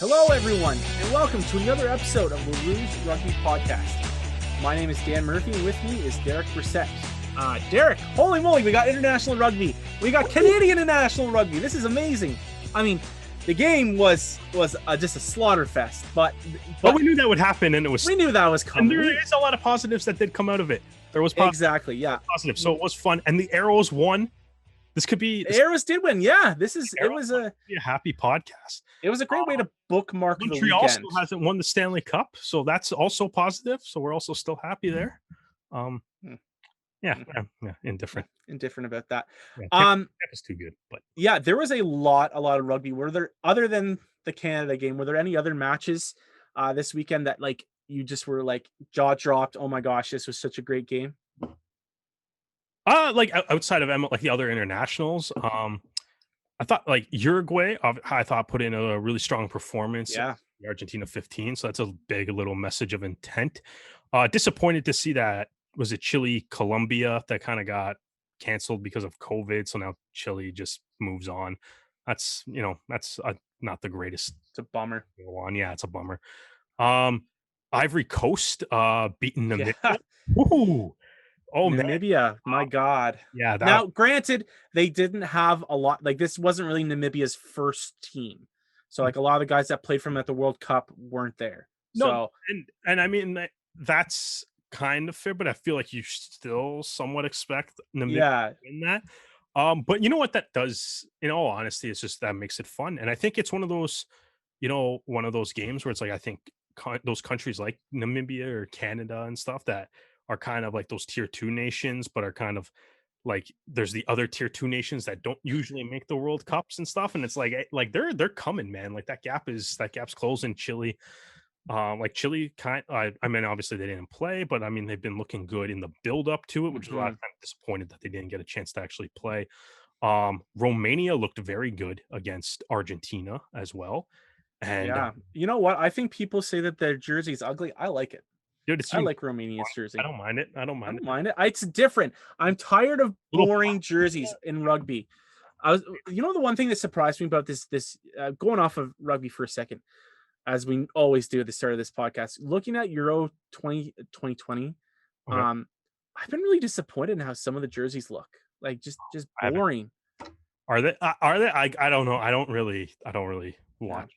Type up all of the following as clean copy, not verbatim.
Hello, everyone, and welcome to another episode of the Rouge Rugby podcast. My name is Dan Murphy, and with me is Derek Brissett. Derek, holy moly, we got international rugby. We got Canadian international rugby. This is amazing. I mean, the game was just a slaughter fest, but we knew that would happen, and we knew that was coming. And there is a lot of positives that did come out of it. There was exactly, yeah, positive. So it was fun, and the Arrows won. The Arrows did win. Yeah, it was a happy podcast. It was a great way to bookmark the weekend. Montreal still hasn't won the Stanley Cup, so that's also positive. So we're also still happy there. Indifferent about that. That was too good, but yeah, there was a lot of rugby. Were there, other than the Canada game, were there any other matches this weekend that like you just were like jaw dropped? Oh my gosh, this was such a great game. Like outside of like the other internationals, I thought like Uruguay, I thought put in a really strong performance. Yeah, the Argentina 15, so that's a big little message of intent. Disappointed to see that was it Chile, Colombia that kind of got canceled because of COVID. So now Chile just moves on. That's not the greatest. It's a bummer. Yeah, it's a bummer. Ivory Coast beating Namibia. Yeah. Woo! Oh, Namibia, my God. Yeah. Now, granted, they didn't have a lot. Like, this wasn't really Namibia's first team. So, like, a lot of the guys that played for them at the World Cup weren't there. No, and I mean, that's kind of fair, but I feel like you still somewhat expect Namibia in that. But you know what that does, in all honesty, it's just that makes it fun. And I think it's one of those games where it's like, I think those countries like Namibia or Canada and stuff that are kind of like those tier 2 nations, but are kind of like there's the other tier 2 nations that don't usually make the World Cups and stuff. And it's like they're coming, man. Like that gap's closing. Chile, like Chile I mean, obviously they didn't play, but I mean, they've been looking good in the build up to it, which is a lot of time disappointed that they didn't get a chance to actually play. Romania looked very good against Argentina as well. And yeah, you know what? I think people say that their jersey is ugly. I like it. Dude, I like Romania's jersey. I don't mind it. I don't mind it. It's different. I'm tired of boring jerseys in rugby. The one thing that surprised me about this going off of rugby for a second, as we always do at the start of this podcast, looking at Euro 2020, Okay. I've been really disappointed in how some of the jerseys look. Like just boring. Are they? I don't know. I don't really watch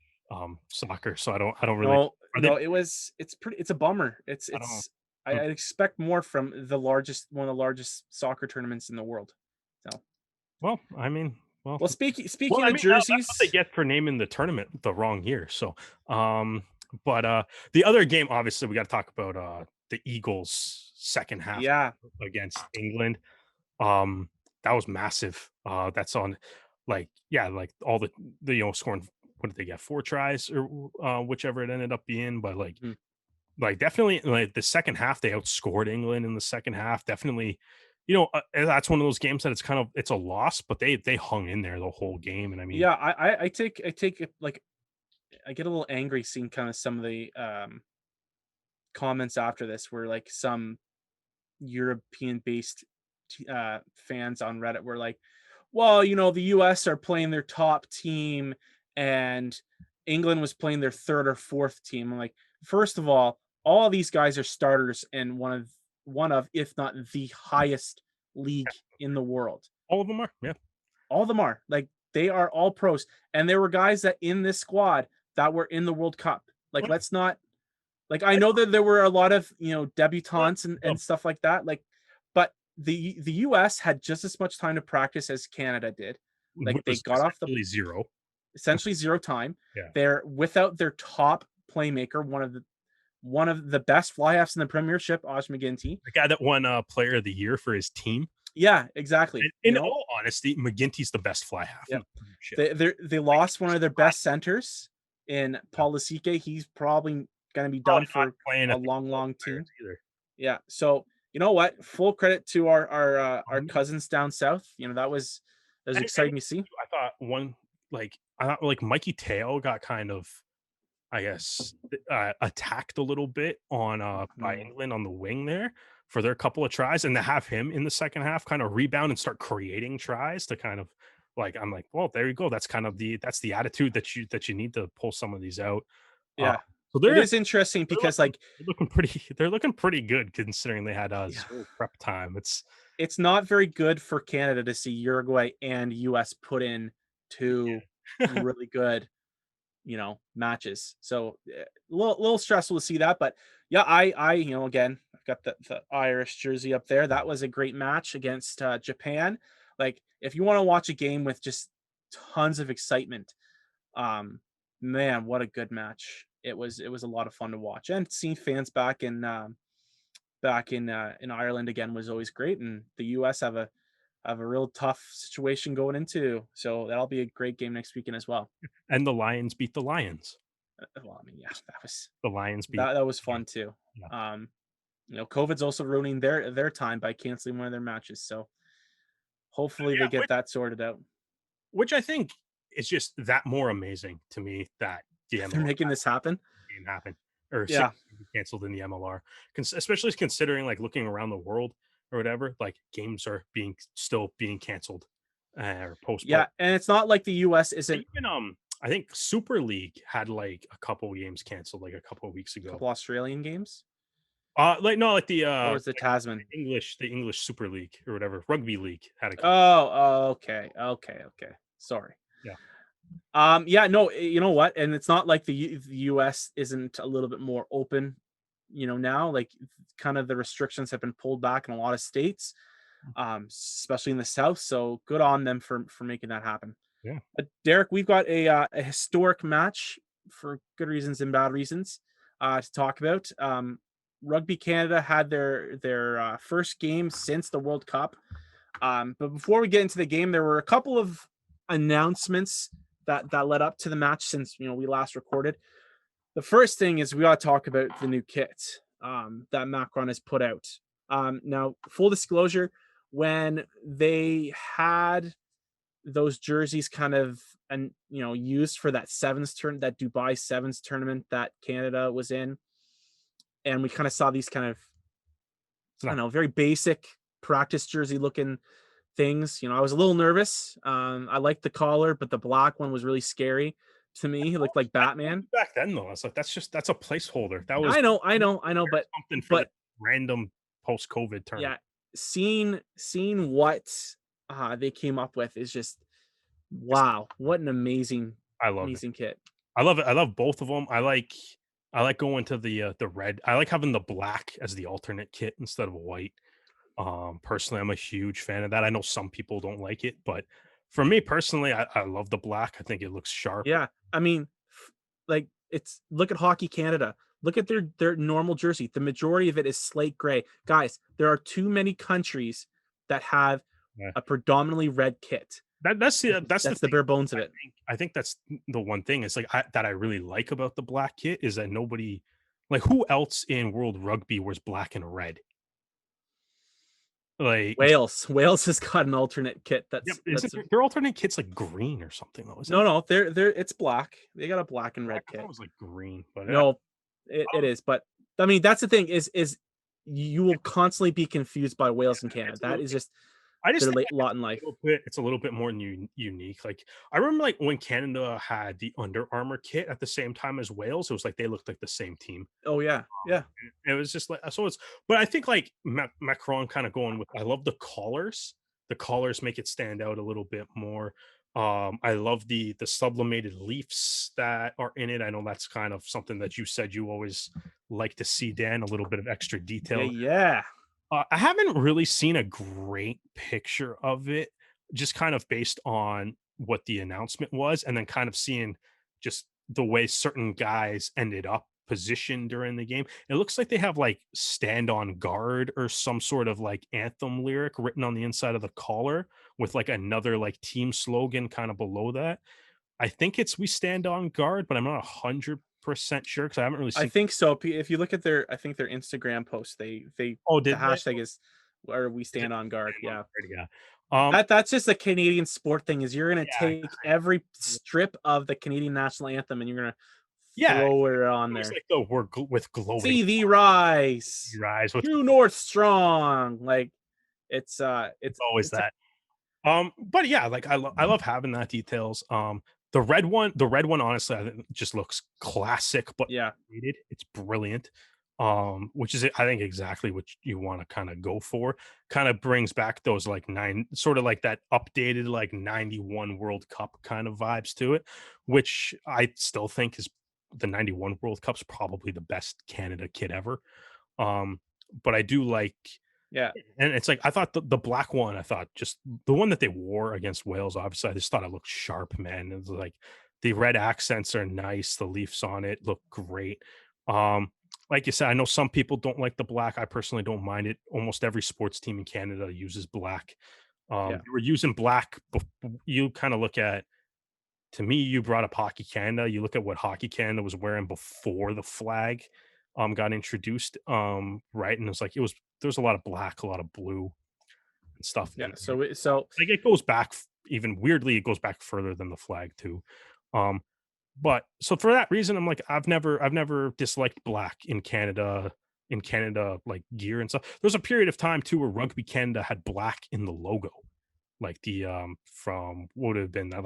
soccer, so I don't really. It's a bummer. I expect more from one of the largest soccer tournaments in the world. So, speaking of jerseys, that's what they get for naming the tournament the wrong year. So, but the other game, obviously, we got to talk about the Eagles' second half against England. That was massive. That's on, like all the scoring. What did they get? 4 tries or whichever it ended up being, but like definitely like the second half they outscored England in the second half. Definitely, that's one of those games that it's a loss, but they hung in there the whole game. And I mean, I take it, like, I get a little angry seeing kind of some of the comments after this where like some European based fans on Reddit were like, well, the US are playing their top team and England was playing their third or fourth team. I'm like, first of all these guys are starters in one of if not the highest league in the world. All of them are. Yeah. All of them are. Like, they are all pros. And there were guys that in this squad that were in the World Cup. Like, let's not, like, I know that there were a lot of, debutantes and stuff like that. Like, but the US had just as much time to practice as Canada did. Like, they got off essentially zero time. Yeah. They're without their top playmaker, one of the best fly halves in the Premiership, Osh McGinty. The guy that won Player of the Year for his team. Yeah, exactly. In all honesty, McGinty's the best fly half. Yeah. They lost one of their best centers in Paul Lasike. He's probably going to be done for a long team. Yeah. So, you know what? Full credit to our cousins down south. That was exciting to see. I thought Mikey Teo got kind of, I guess, attacked a little bit on by England on the wing there for their couple of tries, and to have him in the second half kind of rebound and start creating tries to kind of Like, I'm like, well, there you go. That's kind of the attitude that you need to pull some of these out. Uh, Yeah. so It is interesting they're because, looking like, they're looking pretty they're looking pretty good considering they had yeah, zero prep time. it's not very good for Canada to see Uruguay and US put in 2 Yeah. really good, matches. So, little stressful to see that, but yeah, again, I've got the Irish jersey up there. That was a great match against, Japan. Like, if you wanna watch a game with just tons of excitement, um, man, what a good match. It was a lot of fun to watch, and seeing fans back in Ireland again was always great, and the US have a real tough situation going into, so that'll be a great game next weekend as well. And the Lions beat the Lions. Well, I mean, yeah, that was The Lions beat that that was yeah, fun too. yeah. Um, COVID's also ruining their time by canceling one of their matches, so hopefully they Yeah, get that sorted out. which I think is just that more amazing to me that the They're MLR making this happen. game happened or series Yeah. canceled in the MLR, especially considering like looking around the world or whatever, like games are still being canceled or postponed. Yeah, and it's not like the US isn't Even I think Super League had like a couple games canceled like a couple of weeks a ago. couple Australian games, Like no, like or is it Tasman? The English Super League or whatever rugby league had a couple. Oh, okay, okay, okay. Sorry. Yeah, Yeah, no, you know what? And it's not like the US isn't a little bit more open, now. Like, kind of the restrictions have been pulled back in a lot of states, especially in the South. So good on them for making that happen. yeah. But Derek, we've got a historic match for good reasons and bad reasons to talk about. Rugby Canada had their first game since the World Cup. But before we get into the game, there were a couple of announcements that led up to the match since we last recorded. The first thing is we got to talk about the new kit that Macron has put out. Now, full disclosure, when they had those jerseys kind of and used for that Dubai Sevens tournament that Canada was in, and we kind of saw these kind of, It's I not don't know, very basic practice jersey looking things. I was a little nervous. I liked the collar, but the black one was really scary to me. It looked like Batman. back then though. It's like that's a placeholder. That was I know, something for the but random post COVID tournament. yeah, seeing what they came up with is just wow, what an amazing I love it. amazing kit. I love it. I love both of them. I like going to the red. I like having the black as the alternate kit instead of white. Personally, I'm a huge fan of that. I know some people don't like it, but for me personally, I love the black. I think it looks sharp. Yeah, I mean, like it's look at Hockey Canada. Look at their normal jersey. The majority of it is slate gray. Guys, there are too many countries that have Yeah. a predominantly red kit. That's the That's the thing. bare bones of it. I think that's the one thing is like that I really like about the black kit is that nobody like who else in World Rugby wears black and red? Like Wales has got an alternate kit yep, that's isn't that's their alternate kit's like green or something though, isn't no, it? no, they're it's black. They got a black and red I thought it kit. was like green, but No, it is, but I mean that's the thing is you will constantly be confused by Wales and Canada. it's a That little is just I just their think lot in life. it's a little bit more unique. Like I remember like when Canada had the Under Armour kit at the same time as Wales, it was like they looked like the same team. Oh yeah, yeah. And it was just like so it's but I think like Macron kind of going with I love the collars. The collars make it stand out a little bit more. I love the sublimated leaves that are in it. I know that's kind of something that you said you always like to see, Dan, a little bit of extra Yeah, detail. yeah. I haven't really seen a great picture of it, just kind of based on what the announcement was, and then kind of seeing just the way certain guys ended up positioned during the game. It looks like they have like stand on guard or some sort of like anthem lyric written on the inside of the collar with like another like team slogan kind of below that. I think it's we stand on guard, but I'm not 100% sure because I haven't really I seen. think so. If you look at I think their Instagram post, they Oh, the did they? hashtag is where we Is it stand on guard. stand on Yeah. guard? Yeah. That's just a Canadian sport thing. Is you're gonna Yeah, take every strip of the Canadian national anthem and you're gonna yeah. throw it on Always there. like the we're with glowing See thee rise, eyes with true north strong. Like it's it's always it's a that. But yeah, like I love having that details. The red one, honestly, I think just looks classic, but Yeah, updated. It's brilliant. Which is I think exactly what you want to kind of go for. Kind of brings back those like sort of like that updated like 91 World Cup kind of vibes to it, which I still think is the 91 World Cup's probably the best Canada kit ever. Um, but I do like yeah, and it's like I thought the black one, I thought just the one that they wore against Wales, obviously, I just thought it looked sharp, man. It was like the red accents are nice, the leaves on it look great. Um, like you said, I know some people don't like the black. I personally don't mind it. Almost every sports team in Canada uses black. yeah, They were using black. You kind of look at to me, you brought up Hockey Canada. You look at what Hockey Canada was wearing before the flag got introduced. Right. And it was there's a lot of black, a lot of blue and stuff yeah. in there. So Like it goes back even weirdly, it goes back further than the flag too. Um, but so for that reason, I'm like, I've never disliked black in Canada, like gear and stuff. There's a period of time too where Rugby Canada had black in the logo, like the from what would have been that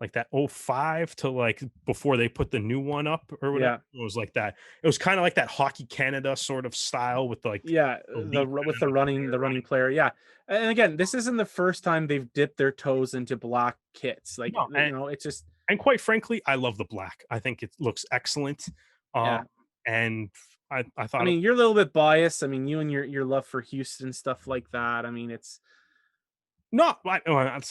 like that '05 to like before they put the new one up or whatever. yeah, It was like that. It was kind of like that Hockey Canada sort of style with like yeah. the leaf With kind of the running player, yeah. And again, this isn't the first time they've dipped their toes into black kits. Like no, it's just and quite frankly, I love the black. I think it looks excellent. Um, yeah. and I I thought, mean, you're a little bit biased. I mean, you and your love for Houston stuff like that. I mean, it's no,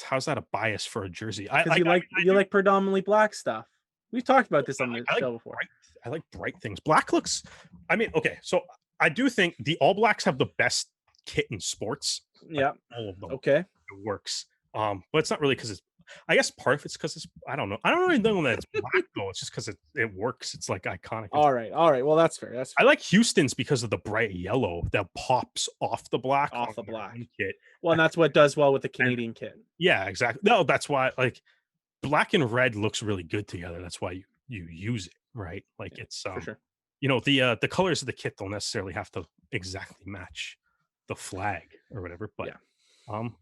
how's that a bias for a jersey? I because like, I you do, like predominantly black stuff. We've talked about this on the I like show before. bright, I like bright things. Black looks. I mean, okay, so I do think the All Blacks have the best kit in sports, like Yeah. all of them. Okay. It works. But it's not really because it's. I guess part of it's because it's. I don't know. I don't really know that it's black though. It's just because it works. It's like iconic. All right. All right. Well, that's fair. That's I fair. like Houston's because of the bright yellow that pops off the black on Off the their black. home kit. Well, and that's what does well with the And Canadian kit. yeah, exactly. No, that's why like black and red looks really good together. That's why you use it, right? Like Yeah, it's for sure. the colors of the kit don't necessarily have to exactly match the flag or whatever, but Yeah.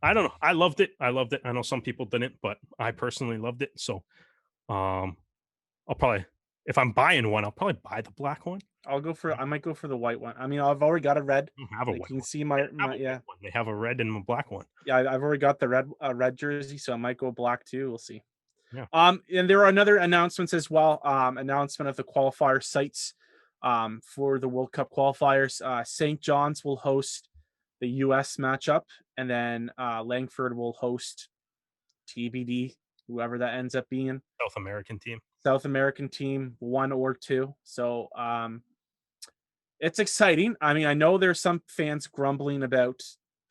I don't know. I loved it. I loved it. I know some people didn't, but I personally loved it. So um I'll probably if I'm buying one, I'll probably buy the black one. I might go for the white one. I mean, I've already got a red. Don't have a Like white you can one. see They don't have my a white yeah. one. They have a red and a black one. Yeah, I've already got the red jersey, so I might go black too. We'll see. Yeah. And there are another announcements as well. Announcement of the qualifier sites for the World Cup qualifiers. St. John's will host the US matchup, and then Langford will host TBD, whoever that ends up being. South American team. South American team, one or two. So it's exciting. I mean, I know there's some fans grumbling about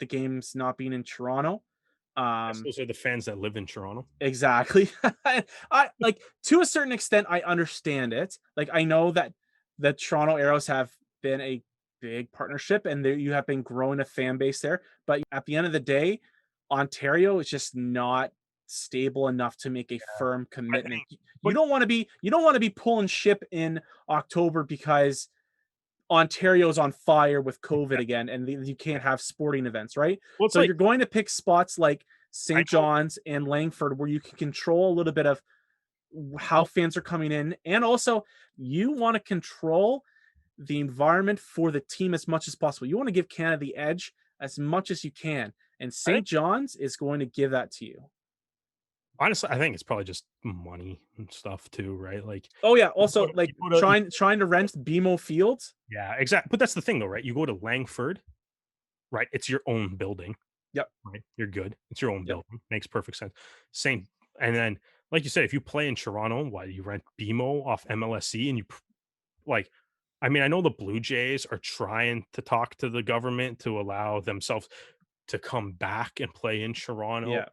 the games not being in Toronto. I guess Um, those are the fans that live in Toronto. exactly. I like to a certain extent, I understand it. Like I know that the Toronto Arrows have been a big partnership, and there you have been growing a fan base there. But at the end of the day, Ontario is just not stable enough to make a firm I commitment. think but You don't want to be pulling ship in October because Ontario's on fire with COVID again, and you can't have sporting events, right? well, it's So like you're going to pick spots like I St. know John's and Langford where you can control a little bit of how well, fans are coming in, and also you want to control the environment for the team as much as possible. You want to give Canada the edge as much as you can, and I St. think John's is going to give that to you. honestly, I think it's probably just money and stuff too, right? Like Oh yeah, you go also to like you go to you trying to rent BMO Fields. yeah, exactly. But that's the thing though, right? You go to Langford, right? It's your own building, Yep, right? You're good. It's your own yep, building. Makes perfect sense. Same and then like you said, if you play in Toronto, why you rent BMO off MLSE and like I mean, I know the Blue Jays are trying to talk to the government to allow themselves to come back and play in Toronto. yeah.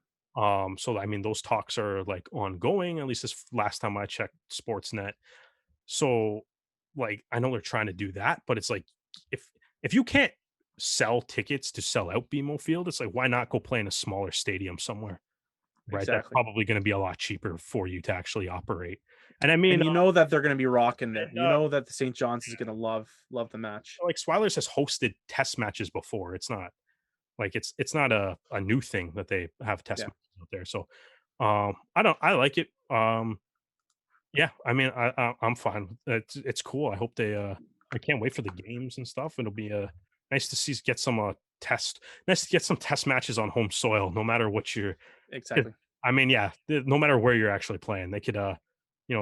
So I mean, those talks are like ongoing. At least this last time I checked Sportsnet. So, like, I know they're trying to do that, but it's like if if you can't sell tickets to sell out BMO Field, it's like why not go play in a smaller stadium somewhere, right? That's Exactly. probably going to be a lot cheaper for you to actually operate. And I mean, And you know that they're gonna be rocking there. and, You know that the St. John's is gonna love the match. like Sweilers has hosted test matches before. It's not. Like it's not a new thing that they have test Yeah, matches out there. So I like it. Yeah, I mean I'm fine. It's cool. I hope they I can't wait for the games and stuff. It'll be nice to see get some nice to get some test matches on home soil, no matter what you're 'cause, exactly. I mean, yeah, no matter where you're actually playing, they could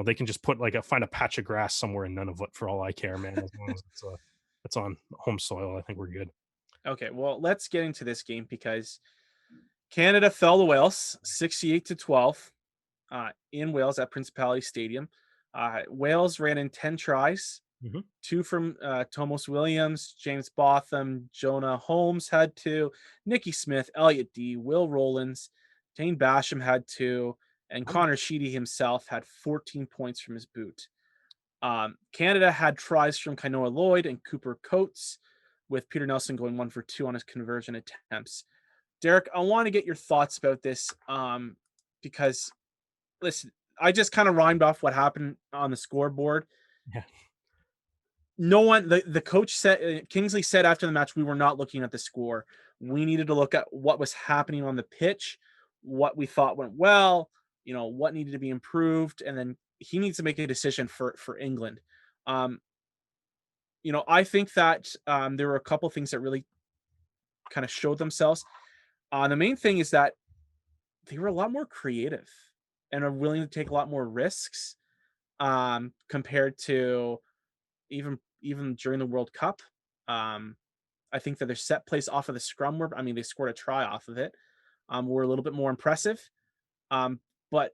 they can just put like find a patch of grass somewhere in Nunavut for all I care, man. As long as it's on home soil, I think we're good. Okay, well, let's get into this game because Canada fell to Wales 68-12 in Wales at Principality Stadium. Wales ran in 10 tries, Mhm. two from Thomas Williams, James Botham, Jonah Holmes had two, Nicky Smith, Elliot D, Will Rollins, Dane Basham had two, and Connor Sheedy himself had 14 points from his boot. Canada had tries from Kainoa Lloyd and Cooper Coates, with Peter Nelson going 1 for 2 on his conversion attempts. Derek, I want to get your thoughts about this because, listen, I just kind of rhymed off what happened on the scoreboard. Yeah. No one, the coach said, Kingsley said after the match, we were not looking at the score. We needed to look at what was happening on the pitch, what we thought went well, what needed to be improved, and then he needs to make a decision for England. Um, I think that there were a couple things that really kind of showed themselves. The main thing is that they were a lot more creative and are willing to take a lot more risks compared to even during the World Cup. Um, I think that their set plays off of the scrum were, I mean, they scored a try off of it. Were a little bit more impressive. But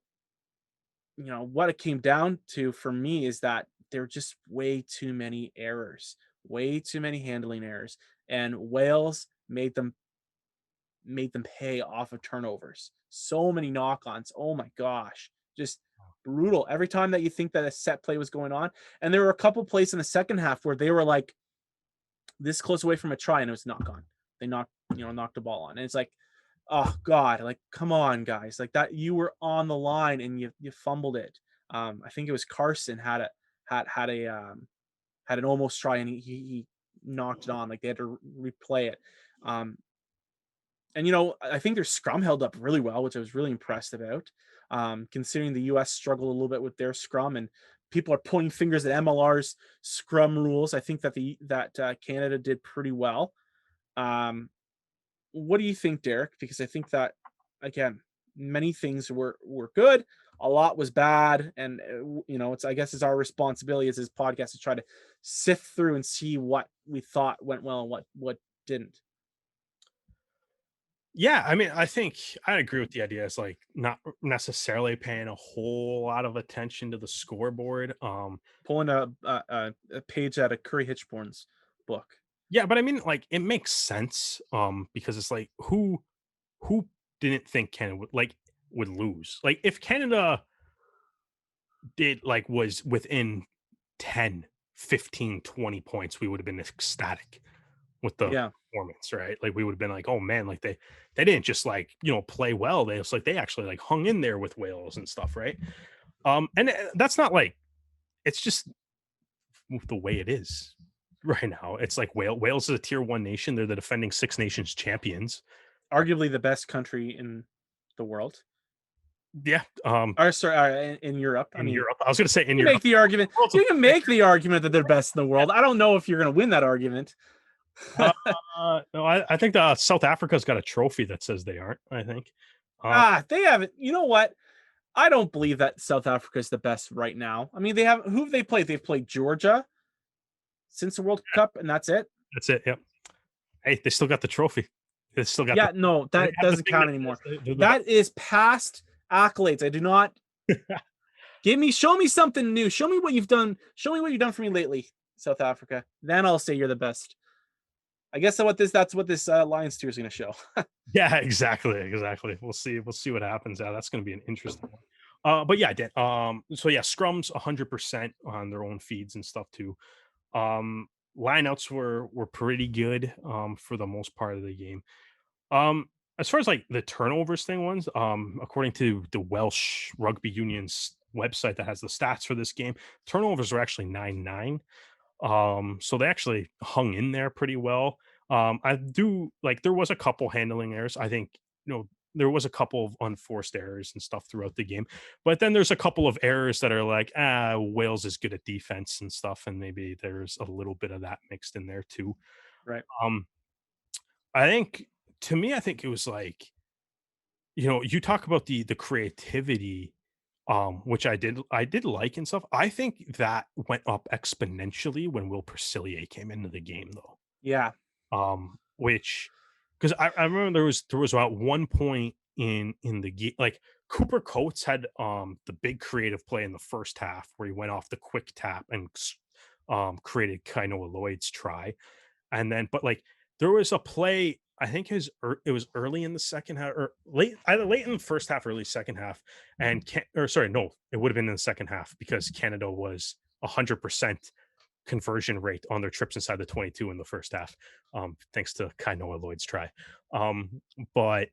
what it came down to for me is that there are just way too many errors, way too many handling errors, and Wales made them pay off of turnovers. So many knock-ons. Oh my gosh. Just brutal. Every time that you think that a set play was going on. And there were a couple plays in the second half where they were like this close away from a try and it was knock on. They knocked the ball on. And it's like, oh God, like come on, guys. Like that you were on the line and you fumbled it. I think it was Carson had an almost try and he knocked it on. Like they had to replay it. Um, and I think their scrum held up really well, which I was really impressed about. Considering the US struggled a little bit with their scrum and people are pointing fingers at MLR's scrum rules. I think that Canada did pretty well. Um, what do you think, Derek? Because I think that again, many things were good, a lot was bad, and it's I guess it's our responsibility as this podcast to try to sift through and see what we thought went well and what didn't. Yeah, I mean, I think I agree with the idea. It's like not necessarily paying a whole lot of attention to the scoreboard. Pulling a page out of Curry Hitchborn's book. Yeah, but I mean, like, it makes sense. Because it's like who didn't think Canada would lose? Like, if Canada did was within 10, 15, 20 points, we would have been ecstatic with the Yeah. performance, right? Like we would have been like, oh man, like they didn't just play well. They was like they actually hung in there with Wales and stuff, right? And that's not like it's just the way it is right now. It's like Wales is a tier one nation. They're the defending Six Nations champions. Arguably the best country in the world. Yeah. Or sorry, in Europe. I In mean, Europe. I was gonna say in you Europe. make the argument. World's a You can make the argument that they're best in the world. I don't know if you're going to win that argument. No, I think South Africa's got a trophy that says they aren't, I think. Uh, They haven't. You know what? I don't believe that South Africa is the best right now. I mean, who have they played? They've played Georgia since the World Cup, and that's it. that's it. Yep. Hey, they still got the trophy. They still got Yeah, no, they that have the doesn't thing count that anymore. says they're the best. That is past accolades. I do not show me something new. Show me what you've done. Show me what you've done for me lately, South Africa. Then I'll say you're the best. I guess that's what this Lions tour is going to show. Yeah, exactly. We'll see what happens. Yeah, that's going to be an interesting one. But yeah, so yeah, scrums 100% on their own feeds and stuff too. Lineouts were pretty good for the most part of the game. As far as the turnovers thing ones, according to the Welsh Rugby Union's website that has the stats for this game, turnovers were actually 9-9. So they actually hung in there pretty well. I do like there was a couple handling errors. I think, there was a couple of unforced errors and stuff throughout the game. But then there's a couple of errors that are like, Wales is good at defense and stuff, and maybe there's a little bit of that mixed in there too. Right. Um, I think to me, I think it was like, you talk about the creativity, which I did like and stuff. I think that went up exponentially when Will Percillier came into the game though. Yeah. Which because I remember there was about one point in the game, like Cooper Coates had the big creative play in the first half where he went off the quick tap and created Kainoa Lloyd's try. And then, but like there was a play, I think it was early in the second half or late, either late in the first half, early second half. And or sorry, no, it would have been in the second half because Canada was 100% conversion rate on their trips inside the 22 in the first half, thanks to Kainoa Lloyd's try. But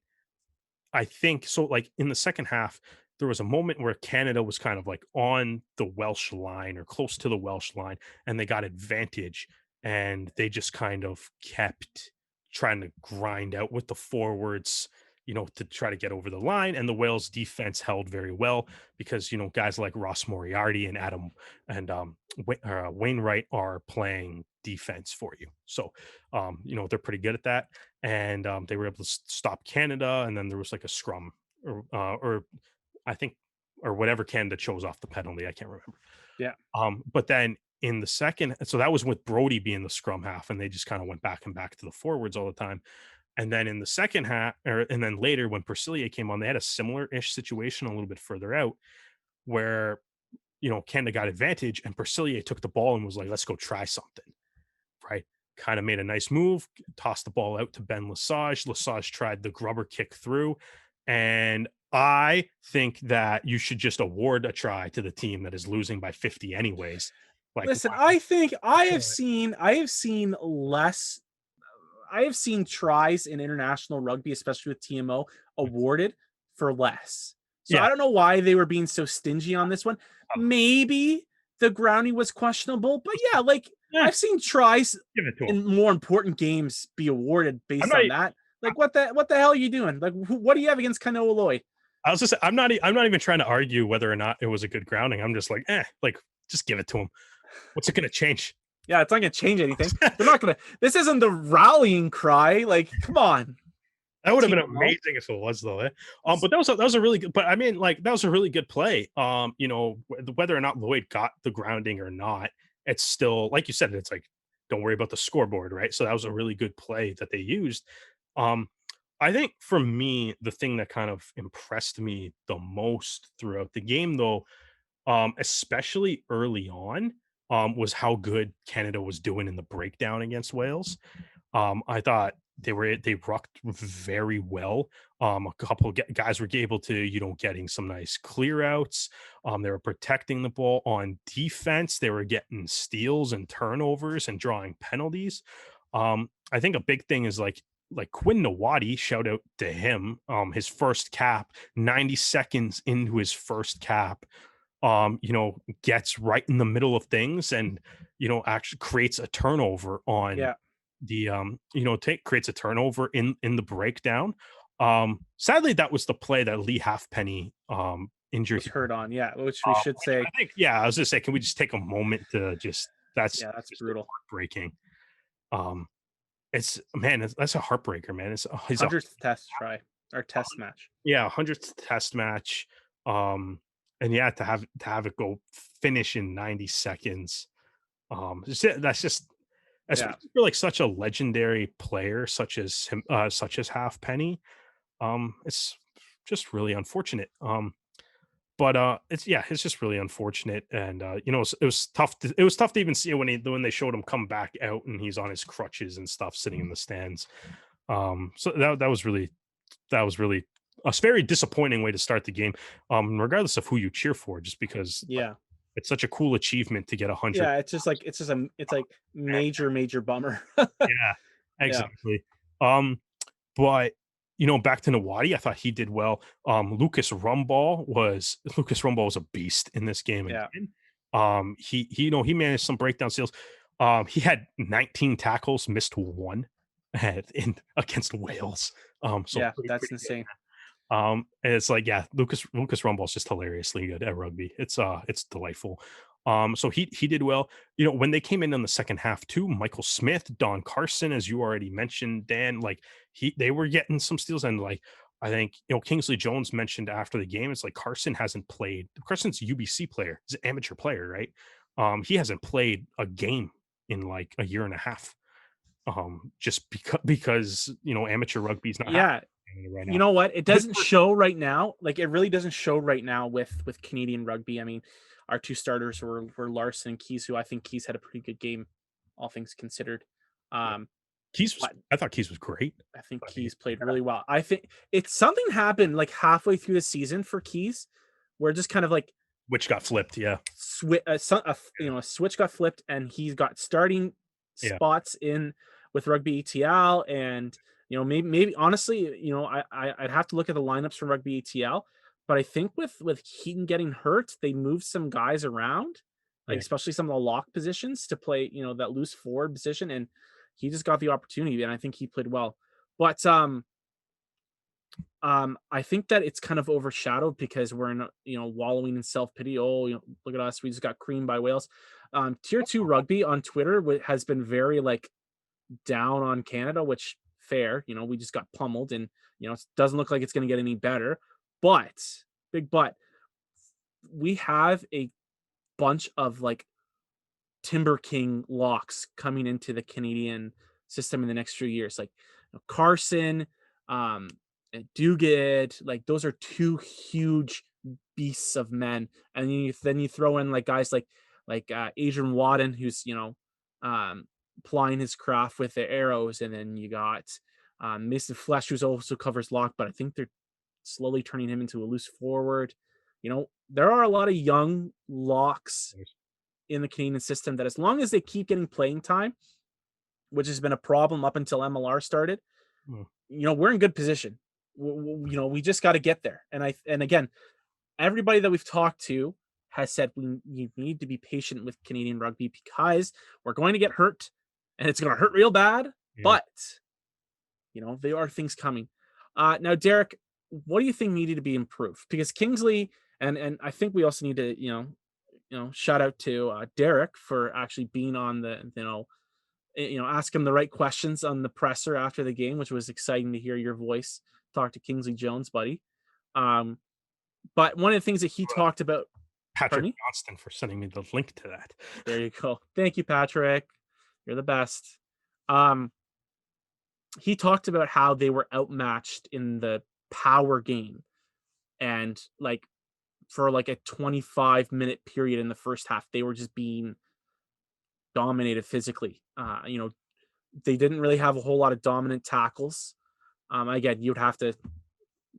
I think so. Like in the second half, there was a moment where Canada was kind of like on the Welsh line or close to the Welsh line, and they got advantage, and they just kind of kept trying to grind out with the forwards, to try to get over the line. And the Wales defense held very well because guys like Ross Moriarty and Adam and Wainwright are playing defense for you. So they're pretty good at that, and they were able to stop Canada. And then there was like a scrum, or I think, or whatever Canada chose off the penalty. I can't remember. Yeah. But then in the second, so that was with Brody being the scrum half, and they just kind of went back and back to the forwards all the time. And then in the second half, and then later when Percillier came on, they had a similar ish situation a little bit further out where Canada got advantage, and Percillier took the ball and was like, "Let's go try something." Right? Kind of made a nice move, tossed the ball out to Ben Lesage. Lesage tried the grubber kick through, and I think that you should just award a try to the team that is losing by 50 anyways. Like, Listen, why? I think I have seen tries in international rugby, especially with TMO, awarded for less. So Yeah, I don't know why they were being so stingy on this one. Maybe the grounding was questionable, but yeah, like yeah, I've seen tries give it to him. in more important games be awarded I'm based not. on that. Like what the hell are you doing? Like what do you have against Kanoa Lloyd? I was just. I'm not even trying to argue whether or not it was a good grounding. I'm just like, like just give it to him. What's it going to change? Yeah, it's not gonna change anything. They're not gonna. This isn't the rallying cry. Like, come on, That would have been TMO. amazing if it was though. But that was a really good. But I mean, like that was a really good play. Whether or not Lloyd got the grounding or not, it's still like you said. It's like don't worry about the scoreboard, right? So that was a really good play that they used. Um, I think for me, the thing that kind of impressed me the most throughout the game, though, especially early on, was how good Canada was doing in the breakdown against Wales. I thought they rocked very well. A couple of guys were able to, getting some nice clear outs. They were protecting the ball on defense. They were getting steals and turnovers and drawing penalties. I think a big thing is like Quinn Nawadi, shout out to him. His first cap, 90 seconds into his first cap, gets right in the middle of things and, actually creates a turnover on Yeah, the creates a turnover in the breakdown. Sadly, that was the play that Lee Halfpenny injured was him. hurt on. Yeah, which we should Which say. I think, yeah, I was just say, can we just take a moment to just that's Yeah, that's just brutal. heartbreaking. Um, it's man, that's a heartbreaker, man. He's a 100th test try or test match. yeah, 100th test match. Um, and yeah, to have it go finish in 90 seconds. That's just Yeah, especially for like such a legendary player such as him, such as Halfpenny. It's just really unfortunate. But it's just really unfortunate, and it was tough. It was tough to even see when they showed him come back out and he's on his crutches and stuff, sitting in the stands. So that was really a very disappointing way to start the game. Regardless of who you cheer for, just because like, yeah, it's such a cool achievement to get 100. yeah. It's like major bummer. Yeah, Yeah, exactly. Um, but back to Nawadi, I thought he did well. Lucas Rumball was a beast in this game yeah, again. He managed some breakdown steals. He had 19 tackles, missed one. in against Wales. So Yeah, that's pretty good. insane. And it's like, yeah, Lucas Rumble is just hilariously good at rugby. It's delightful. So he did well. You know, when they came in the second half too, Michael Smith, Don Carson, as you already mentioned, Dan, like they were getting some steals, and like I think Kingsley Jones mentioned after the game, it's like Carson hasn't played. Carson's a UBC player, he's an amateur player, right? He hasn't played a game in like a year and a half. Just because amateur rugby is not Yeah, happening right you now. know what? It His doesn't show right now. Like it really doesn't show right now with Canadian rugby. I mean, our two starters were Larson and Keys, who I think Keys had a pretty good game, all things considered. Yeah. Um, but I thought Keys was great. I think I think Keys played really well. I think it's something happened like halfway through the season for Keys, where it just kind of like which got flipped, yeah. a switch got flipped, and he's got starting Yeah, spots in with Rugby ETL, and maybe honestly, I'd have to look at the lineups from Rugby ETL, but I think with Keaton getting hurt, they moved some guys around, like yeah, especially some of the lock positions to play, that loose forward position, and he just got the opportunity, and I think he played well. But I think that it's kind of overshadowed because we're in, wallowing in self pity. Oh, look at us, we just got creamed by Wales. Tier two rugby on Twitter has been very like down on Canada, which fair. We just got pummeled, and it doesn't look like it's going to get any better. But big but, we have a bunch of like Timber King locks coming into the Canadian system in the next few years, like Carson, um, and Duguid. Like those are two huge beasts of men, and then you throw in like guys like Adrian Wadden, who's plying his craft with the arrows, and then you got Mason Flesh, who's also covers lock, but I think they're slowly turning him into a loose forward. There are a lot of young locks in the Canadian system that, as long as they keep getting playing time, which has been a problem up until MLR started, mm, we're in good position. We just got to get there. And again, everybody that we've talked to has said you need to be patient with Canadian rugby because we're going to get hurt, and it's going to hurt real bad. yeah. But there are things coming. Now, Derek, what do you think needed to be improved? Because Kingsley, and I think we also need to shout out to Derek for actually being on the ask him the right questions on the presser after the game, which was exciting to hear your voice talk to Kingsley Jones, buddy. Um, but one of the things that he talked about, pardon Patrick me? Johnston for sending me the link to that. There you go. Thank you, Patrick. You're the best. Um, he talked about how they were outmatched in the power game, and like for like a 25-minute period in the first half, they were just being dominated physically. They didn't really have a whole lot of dominant tackles. Again,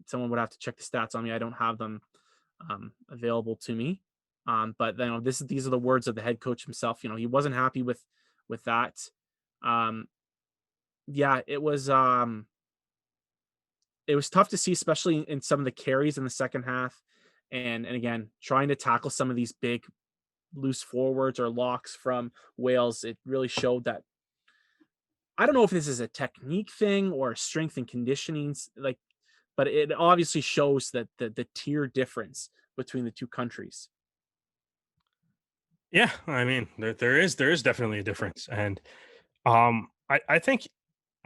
someone would have to check the stats on me. I don't have them available to me. But these are the words of the head coach himself. He wasn't happy with that. Um, yeah, it was tough to see, especially in some of the carries in the second half. And again, trying to tackle some of these big loose forwards or locks from Wales, it really showed that. I don't know if this is a technique thing or a strength and conditioning, like, but it obviously shows that the tier difference between the two countries. Yeah, I mean, there is definitely a difference, and I think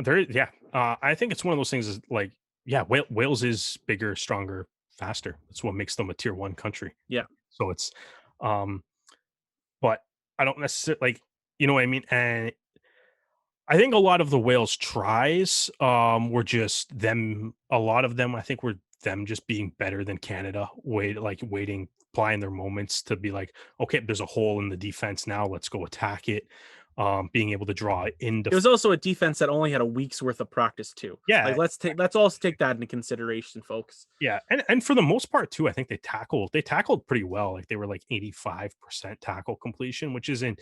yeah, I think it's one of those things is like, yeah, Wales is bigger, stronger, faster. That's what makes them a tier one country. Yeah. So it's, um, but I don't necessarily like, you know what I mean? And I think a lot of the Wales tries were just them. A lot of them, I think, were them just being better than Canada. Waiting, applying their moments to be like, okay, there's a hole in the defense now. Let's go attack it. Being able to draw into It was also a defense that only had a week's worth of practice too. Like yeah, let's also take that into consideration, folks. yeah, and for the most part too, I think they tackled pretty well. Like they were like 85% tackle completion, which isn't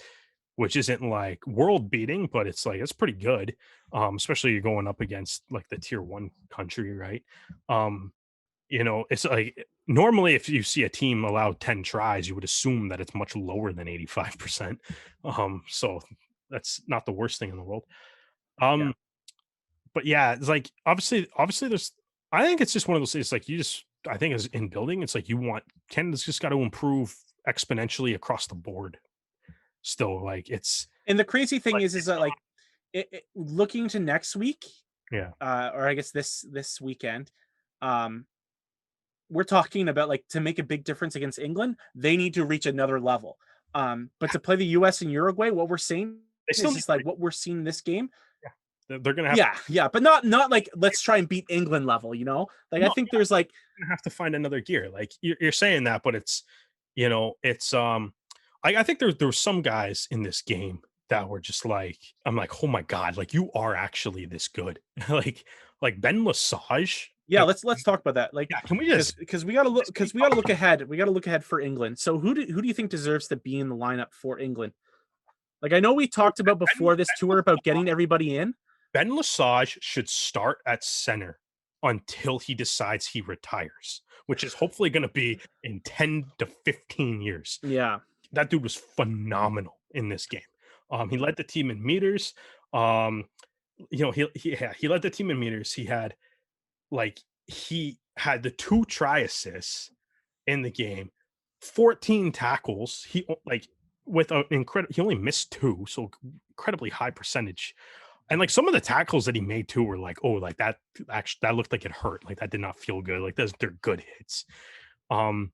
like world beating, but it's pretty good. Especially you're going up against like the tier one country, right? Um, it's like normally if you see a team allow 10 tries, you would assume that it's much lower than 85%. So that's not the worst thing in the world. Yeah. Um, but yeah, it's like obviously there's I think it's just one of those things like you just I think as in building, it's like you want Canada's just got to improve exponentially across the board. Still, like it's And the crazy thing like is it's that like looking to next week, yeah. or I guess this weekend, um, we're talking about like to make a big difference against England, they need to reach another level. But to play the US and Uruguay, what we're seeing They still is need just like what we're seeing in this game. yeah. They're gonna have to Yeah, yeah, but not like let's try and beat England level, you know? Like I no, think there's like gonna have to find another gear. Like you're saying that, but it's it's I think there were some guys in this game that were just like I'm like, oh my god, like you are actually this good. like Ben Lesage. yeah, let's talk about that. Like Yeah, can we because just because we got to look can we because we got talk to look about ahead. We got to look ahead for England. So who do you think deserves to be in the lineup for England? Like I know we so talked about before this tour about getting everybody in. Ben Lesage should start at center until he decides he retires, which is hopefully going to be in 10 to 15 years. Yeah. That dude was phenomenal in this game. He led the team in meters. Um, he led the team in meters. He had the 2 try assists in the game, 14 tackles. With an incredible he only missed 2, so incredibly high percentage. And like some of the tackles that he made too were like, oh, like that actually that looked like it hurt. Like that did not feel good. Like they're good hits. Um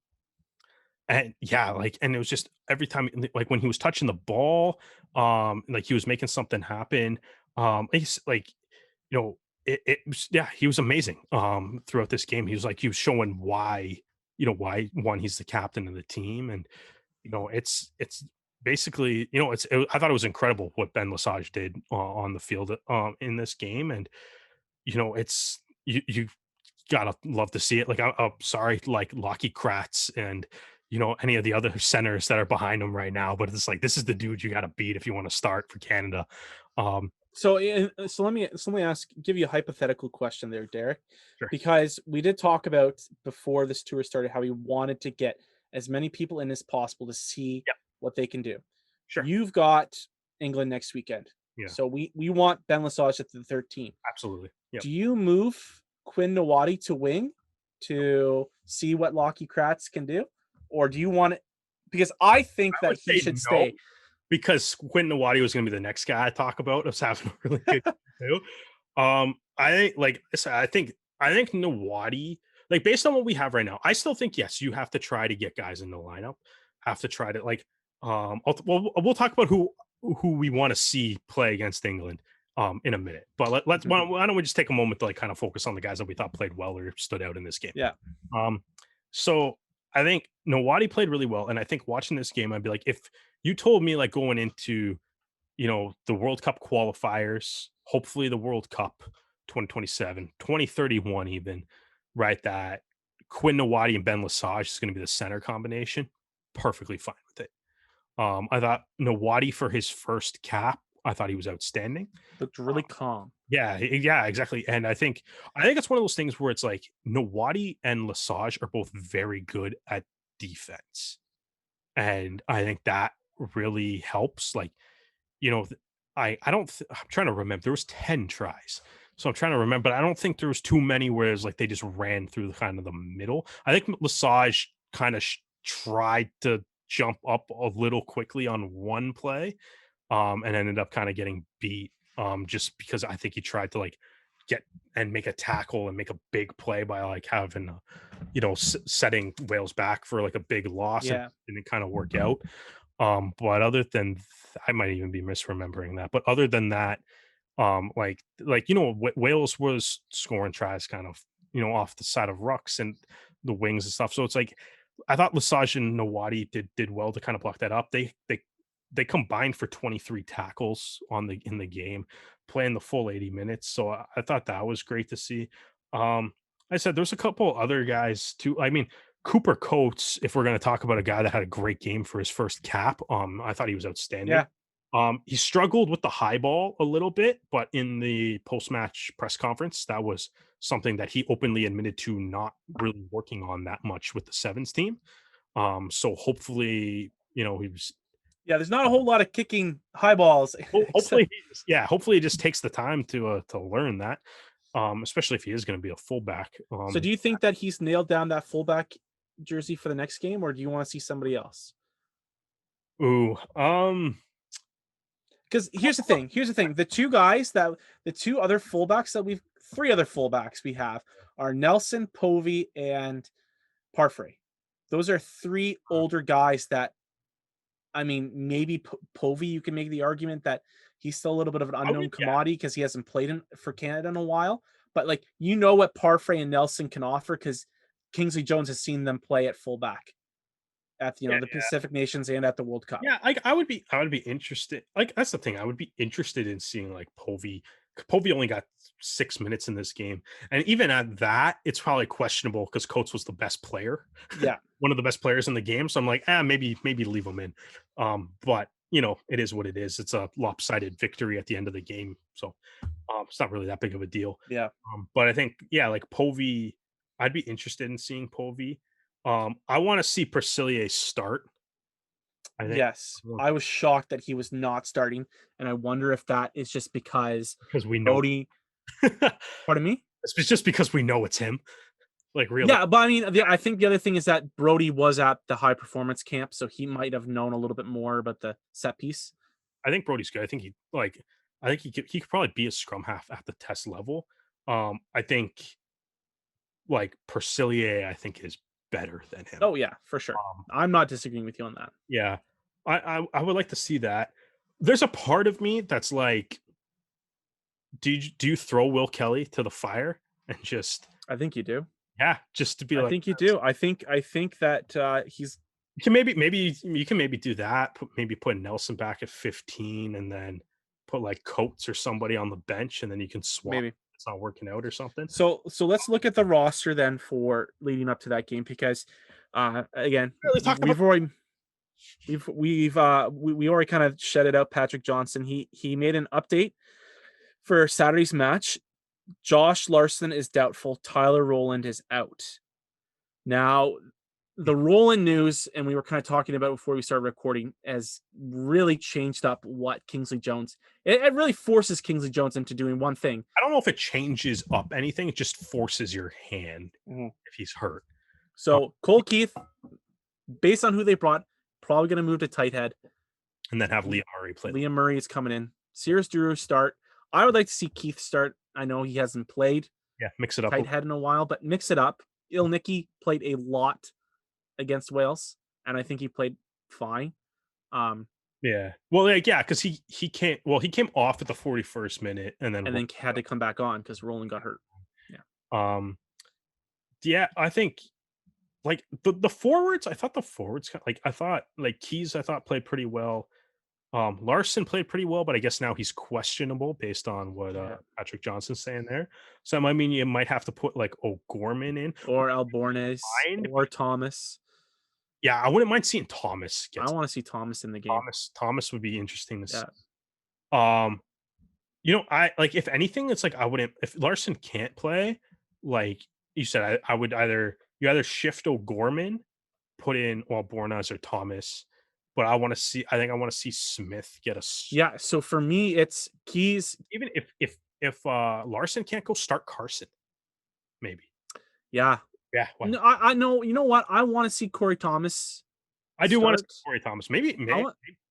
and yeah, like and it was just every time like when he was touching the ball, like he was making something happen. He's like, you know, it was yeah, he was amazing throughout this game. He was showing why, why one, he's the captain of the team. And it's basically, I thought it was incredible what Ben Lesage did on the field in this game. And it's you gotta love to see it. Like I'm sorry, like Lockie Kratz and any of the other centers that are behind him right now, but it's like this is the dude you got to beat if you want to start for Canada. Um, So let me give you a hypothetical question there, Derek, sure, because we did talk about before this tour started how we wanted to get as many people in as possible to see yeah, what they can do. sure, You've got England next weekend, yeah, so we want Ben Lesage at the 13. absolutely, yep. Do you move Quinn Nawadi to wing to see what Lockie Kratz can do, or do you want it? Because I I think that would he say should no stay. because Quentin Nawadi was going to be the next guy I talk about. Us having a really good too. I think, like I said, I think Nawadi, like based on what we have right now, I still think yes, you have to try to get guys in the lineup. Have to try to like, we'll talk about who we want to see play against England in a minute. But Mhm. why don't we just take a moment to like kind of focus on the guys that we thought played well or stood out in this game. Yeah. Um, so I think Nawadi played really well, and I think watching this game, I'd be like, if you told me like going into the World Cup qualifiers, hopefully the World Cup 2027, 2031, even, right? That Quinn Nawadi and Ben Lesage is going to be the center combination. Perfectly fine with it. I thought Nawadi for his first cap, I thought he was outstanding. Looked really calm. Yeah, yeah, exactly. And I think it's one of those things where it's like Nawadi and Lesage are both very good at defense. And I think that really helps. Like, you know, th- I don't I'm trying to remember. There was 10 tries. So I'm trying to remember, but I don't think there was too many where it's like they just ran through the kind of the middle. I think Lesage kind of tried to jump up a little quickly on one play, and ended up kind of getting beat, just because I think he tried to like get and make a tackle and make a big play by like having, setting Wales back for like a big loss and Yeah. didn't kind of work out. But other than I might even be misremembering that. But other than that, Wales was scoring tries kind of off the side of rucks and the wings and stuff. So it's like I thought Lesage and Nawadi did well to kind of block that up. They combined for 23 tackles in the game, playing the full 80 minutes. So I thought that was great to see. I said there's a couple other guys too. I mean, Cooper Coates, if we're going to talk about a guy that had a great game for his first cap, I thought he was outstanding. Yeah. He struggled with the high ball a little bit, but in the post-match press conference, that was something that he openly admitted to not really working on that much with the sevens team. So hopefully, he was Yeah, there's not a whole lot of kicking high balls except. Hopefully he just takes the time to learn that, especially if he is going to be a fullback. So do you think that he's nailed down that fullback jersey for the next game, or do you want to see somebody else? Ooh, Because here's the thing. The two other fullbacks that we've three other fullbacks we have are Nelson, Povey, and Parfrey. Those are three older guys that I mean, maybe Povey, you can make the argument that he's still a little bit of an I would, unknown yeah, commodity because he hasn't played for Canada in a while. But like you know what Parfrey and Nelson can offer because Kingsley Jones has seen them play at fullback at yeah, the Pacific Nations and at the World Cup. yeah. I would be interested. Like that's the thing. I would be interested in seeing like Povey. Povey only got 6 minutes in this game, and even at that, it's probably questionable because Coates was the best player, Yeah, one of the best players in the game. So I'm like, maybe leave him in. But it is what it is. It's a lopsided victory at the end of the game, so it's not really that big of a deal. yeah. But I think, yeah, like Povey, I'd be interested in seeing Povey. I want to see Persilier start. I think Yes, I was shocked that he was not starting, and I wonder if that is just because because we know Brody. Pardon me. it's just because we know it's him. Like really, Yeah, but I mean, I think the other thing is that Brody was at the high performance camp, so he might have known a little bit more about the set piece. I think Brody's good. I think he could probably be a scrum half at the test level. I think like Persilier, I think is better than him. Oh yeah, for sure. Um, I'm not disagreeing with you on that. yeah, I would like to see that. There's a part of me that's like, do you throw Will Kelly to the fire and just, I think you do. yeah, just to be I like, think you do. I think that he's you can maybe you can maybe do that. Maybe put Nelson back at 15, and then put like Coates or somebody on the bench, and then you can swap. maybe. It's not working out or something. So let's look at the roster then for leading up to that game because again, Really talk about. we already kind of shedded out Patrick Johnson. He made an update for Saturday's match. Josh Larson is doubtful. Tyler Rowland is out. Now, the Roland news, and we were kind of talking about before we started recording, has really changed up what Kingsley Jones. It really forces Kingsley Jones into doing one thing. I don't know if it changes up anything. It just forces your hand if he's hurt. So Cole Keith, based on who they brought, probably going to move to tight head. And then have Liam Murray play. Liam Murray is coming in. Sears Drew start. I would like to see Keith start. I know he hasn't played Yeah, mix it up. tight head in a while, but mix it up. Ilnicki played a lot against Wales, and I think he played fine. Yeah. Well, like, yeah, because he came off at the 41st minute and then had to come back on because Roland got hurt. Yeah. Yeah, I think like the forwards, I thought the forwards like I thought like Keys I thought played pretty well. Larson played pretty well, but I guess now he's questionable based on what Patrick Johnson's saying there. So I mean you might have to put like O'Gorman in Or Albornes or Thomas. Yeah, I wouldn't mind seeing Thomas I want to see Thomas in the game. Thomas would be interesting to see. Yeah. I like if anything, it's like I wouldn't if Larson can't play, like you said, I would either shift O'Gorman, put in Bornas or Thomas, but I think I want to see Smith get Yeah. So for me, it's Keys. even if Larson can't go, start Carson, maybe. Yeah. Yeah, No, I know. You know what? I want to see Corey Thomas. I do want to start. see Corey Thomas.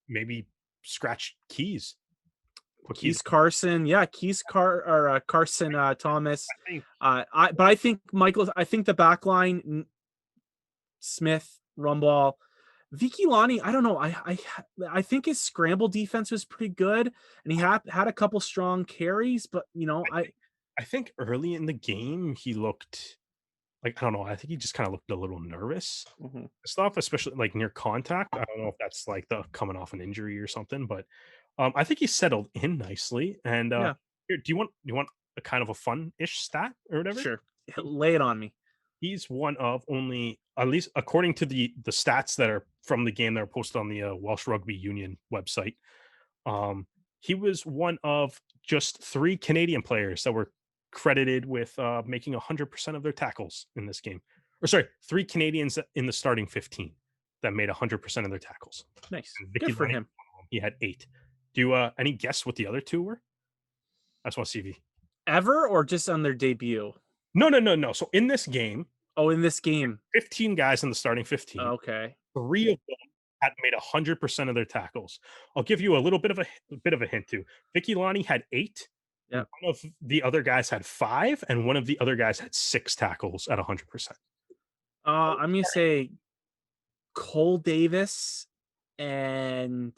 Maybe scratch Keys. Put Keys Carson, yeah, Carson Thomas. I think the back line, Smith, Rumball, Vicky Lonnie. I don't know. I think his scramble defense was pretty good, and he had a couple strong carries. But I think early in the game he looked like I don't know. I think he just kind of looked a little nervous stuff, especially like near contact. I don't know if that's like the coming off an injury or something, but I think he settled in nicely. And yeah, here, do you want a kind of a fun-ish stat or whatever? sure, lay it on me. He's one of only, at least according to the stats that are from the game that are posted on the Welsh Rugby Union website. He was one of just 3 Canadian players that were credited with making 100% of their tackles in this game. Or sorry, 3 Canadians in the starting 15. that made 100% of their tackles. Nice. And Good Vicky for Lonnie, him. he had 8. Do you any guess what the other 2 were? I just want to see if you. Ever or just on their debut? No, no, no, no. So in this game, Oh, in this game. 15 guys in the starting 15. Okay. 3 of them had made 100% of their tackles. I'll give you a little bit of a hint too. Vicky Lonnie had 8. Yep. One of the other guys had 5, and one of the other guys had 6 tackles at 100%. I'm gonna say Cole Davis and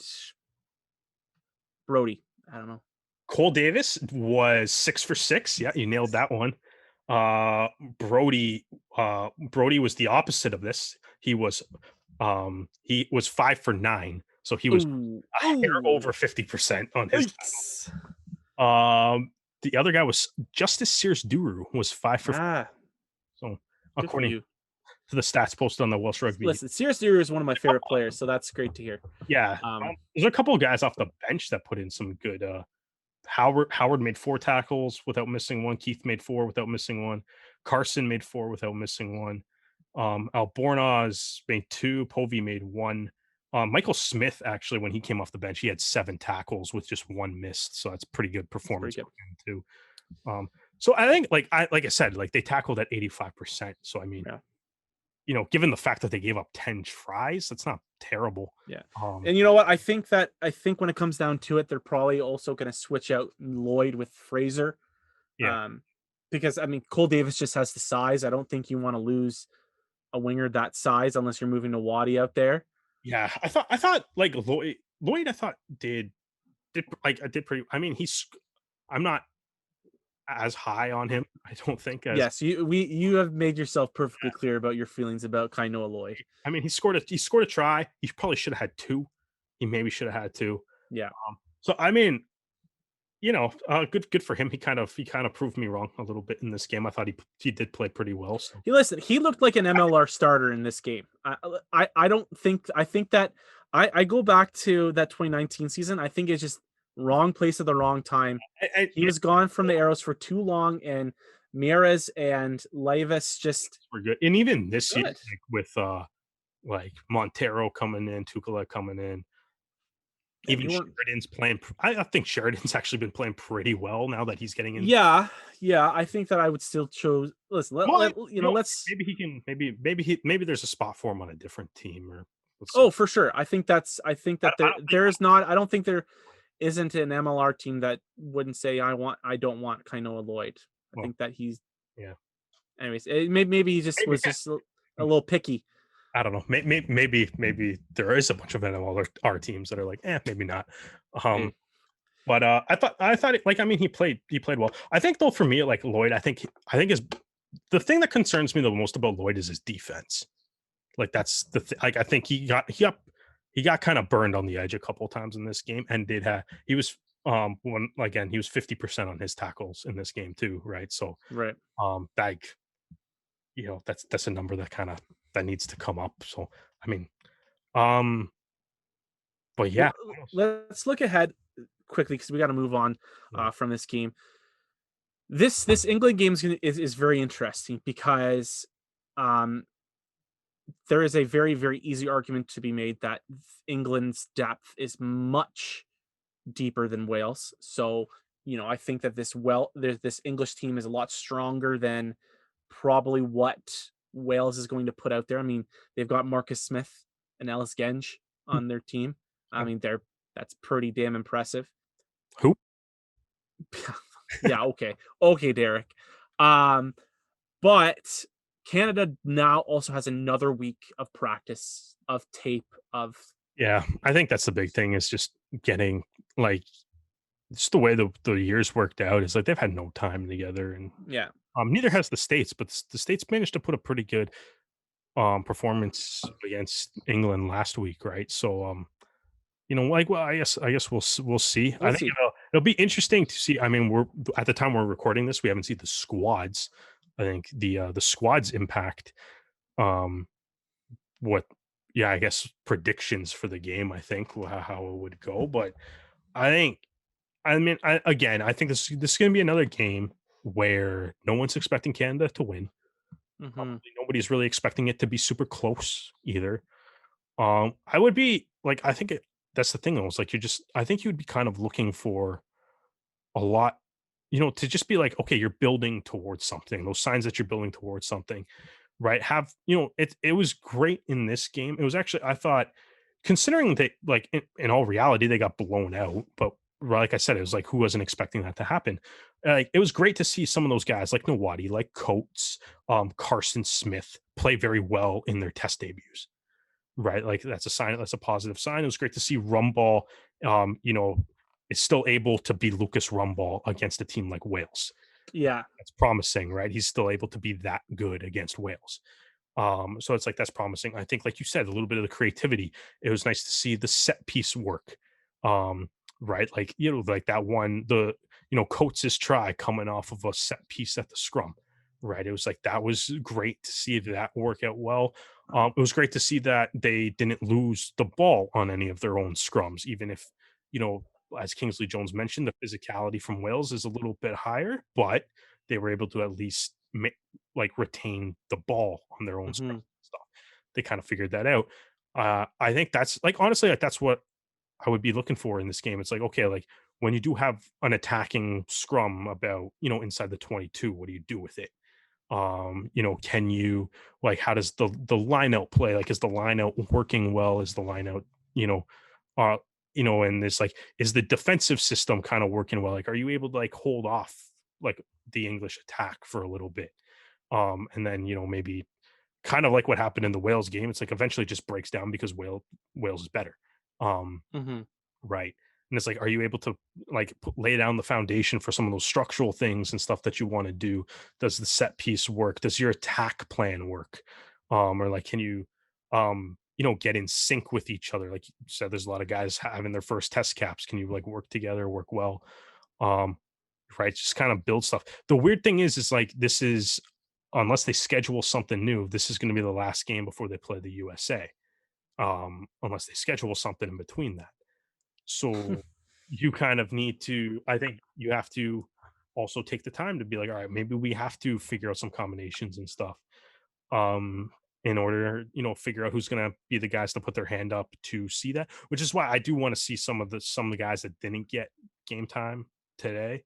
Brody. I don't know. Cole Davis was 6 for 6. Yeah, you nailed that one. Uh, Brody, Brody was the opposite of this. He was 5 for 9, so he was Ooh, a hair ooh. over 50% on his. Yikes. The other guy was Justice Sears Duru was 5 for 5. Ah, So good for according you. to the stats posted on the Welsh Rugby, Listen, Sears Deer is one of my favorite players, so that's great to hear. yeah, Um, there's a couple of guys off the bench that put in some good. Howard made 4 tackles without missing one. Keith made 4 without missing one. Carson made 4 without missing one. Albornoz made 2. Povey made 1. Michael Smith, actually, when he came off the bench, he had 7 tackles with just 1 missed. So that's pretty good that's pretty performance good. from him too. So I think, like I said, like they tackled at 85%. So I mean, Yeah. given the fact that they gave up 10 tries, that's not terrible. Yeah. Um, And you know what? I think when it comes down to it, they're probably also going to switch out Lloyd with Fraser. yeah, Um, because I mean, Cole Davis just has the size. I don't think you want to lose a winger that size unless you're moving to Waddy out there. yeah. I thought like Lloyd, I thought did like I did pretty. I mean, I'm not as high on him. I don't think as. Yes, you have made yourself perfectly clear about your feelings about Kainoa Lloyd. I mean, he scored a try. He probably should have had 2. He maybe should have had 2. Yeah. So I mean, good for him. He kind of proved me wrong a little bit in this game. I thought he did play pretty well. So He looked like an MLR starter in this game. I don't think I think that I go back to that 2019 season. I think it's just wrong place at the wrong time. He yeah, was gone from the Arrows for too long, and Mieres and Levis just we're good. And even this year, good. like, with like Montero coming in, Tukala coming in, Yeah, even you weren't. Sheridan's playing. I think Sheridan's actually been playing pretty well now that he's getting in. Yeah, yeah. I think that I would still choose. Listen, Well, let's. maybe he can. Maybe there's a spot for him on a different team, or we'll see. Oh, for sure. I think I that I there don't think. there is not. I don't think there isn't an MLR team that wouldn't say I don't want Kainoa Lloyd. I Well, think that he's yeah. anyways. Maybe he just Maybe was just a little picky. I don't know. Maybe there is a bunch of NLR teams that are like, maybe not. Um, Hey, but I thought like I mean he played well. I think though for me like Lloyd, I think is the thing that concerns me the most about Lloyd is his defense. Like that's like I think he got kind of burned on the edge a couple of times in this game, and he was when again he was 50% on his tackles in this game too, right? So right. like that's a number that needs to come up. So I mean, um, but yeah, Well, let's look ahead quickly because we got to move on yeah, from this game. This England game is very interesting because um, there is a very easy argument to be made that England's depth is much deeper than Wales. So I think that this English team is a lot stronger than probably what Wales is going to put out there. I mean, they've got Marcus Smith and Ellis Genge on their team. I mean, that's pretty damn impressive. who? Yeah, okay, Derek. Um, but Canada now also has another week of practice of tape of Yeah, I think that's the big thing is just getting like just the way the years worked out is like they've had no time together, and yeah. neither has the states, but the states managed to put a pretty good performance against England last week, right? So like well, I guess we'll see. I We'll think see. it'll be interesting to see. I mean, we're at the time we're recording this, we haven't seen the squads. I think the squads impact um what yeah, I guess predictions for the game. I think how it would go, but I think I think this is going to be another game where no one's expecting Canada to win. Hmm. Nobody's really expecting it to be super close either. I would be like, I think that's the thing though. It's like I think you'd be kind of looking for a lot, to just be like, okay, you're building towards something. Those signs that you're building towards something, right? It was great in this game. It was actually, I thought, considering that, like, in all reality, they got blown out, but like I said, it was like, who wasn't expecting that to happen? Like, it was great to see some of those guys like Nawadi, like Coates, Carson Smith play very well in their test debuts, right? Like, that's a sign, that's a positive sign. It was great to see Rumball, um, you know, is still able to be Lucas Rumball against a team like Wales. Yeah. That's promising, right? He's still able to be that good against Wales. So it's like, that's promising. I think, like you said, a little bit of the creativity. It was nice to see the set piece work. Um, right. Like, like that one, Coates' try coming off of a set piece at the scrum. Right. It was like, that was great to see that work out well. It was great to see that they didn't lose the ball on any of their own scrums, even if, you know, as Kingsley Jones mentioned, the physicality from Wales is a little bit higher, but they were able to at least like retain the ball on their own scrum Hmm. stuff. They kind of figured that out. I think that's like, honestly, like, that's what I would be looking for in this game. It's like, okay, like, when you do have an attacking scrum about, inside the 22, what do you do with it? Can you, like, how does the line out play? Like, is the line out working well? Is the line out, you know, uh, and this, like, is the defensive system kind of working well? Like, are you able to, like, hold off, like, the English attack for a little bit? And then, maybe kind of like what happened in the Wales game. It's like, eventually just breaks down because Wales is better. Um, Hmm. Right. And it's like, are you able to, like, lay down the foundation for some of those structural things and stuff that you want to do? Does the set piece work? Does your attack plan work? Or like, can you, get in sync with each other? Like you said, there's a lot of guys having their first test caps. Can you, like, work together, work well? Um, right. Just kind of build stuff. The weird thing is like, this is, unless they schedule something new, this is going to be the last game before they play the USA. Unless they schedule something in between that. So you kind of need to, I think you have to also take the time to be like, all right, maybe we have to figure out some combinations and stuff. Um, in order, figure out who's gonna be the guys to put their hand up to see that, which is why I do want to see some of the guys that didn't get game time today.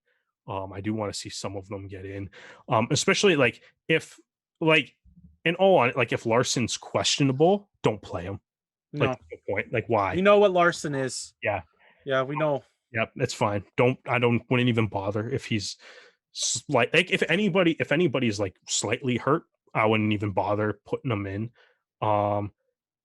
I do want to see some of them get in. Especially like, if, like, in all on, like, if Larson's questionable, don't play him. Like, No, no point. Like, why? we know what Larson is. Yeah. Yeah, we know. Yep, that's fine. I wouldn't even bother if he's like, if anybody's like slightly hurt, I wouldn't even bother putting them in. Um,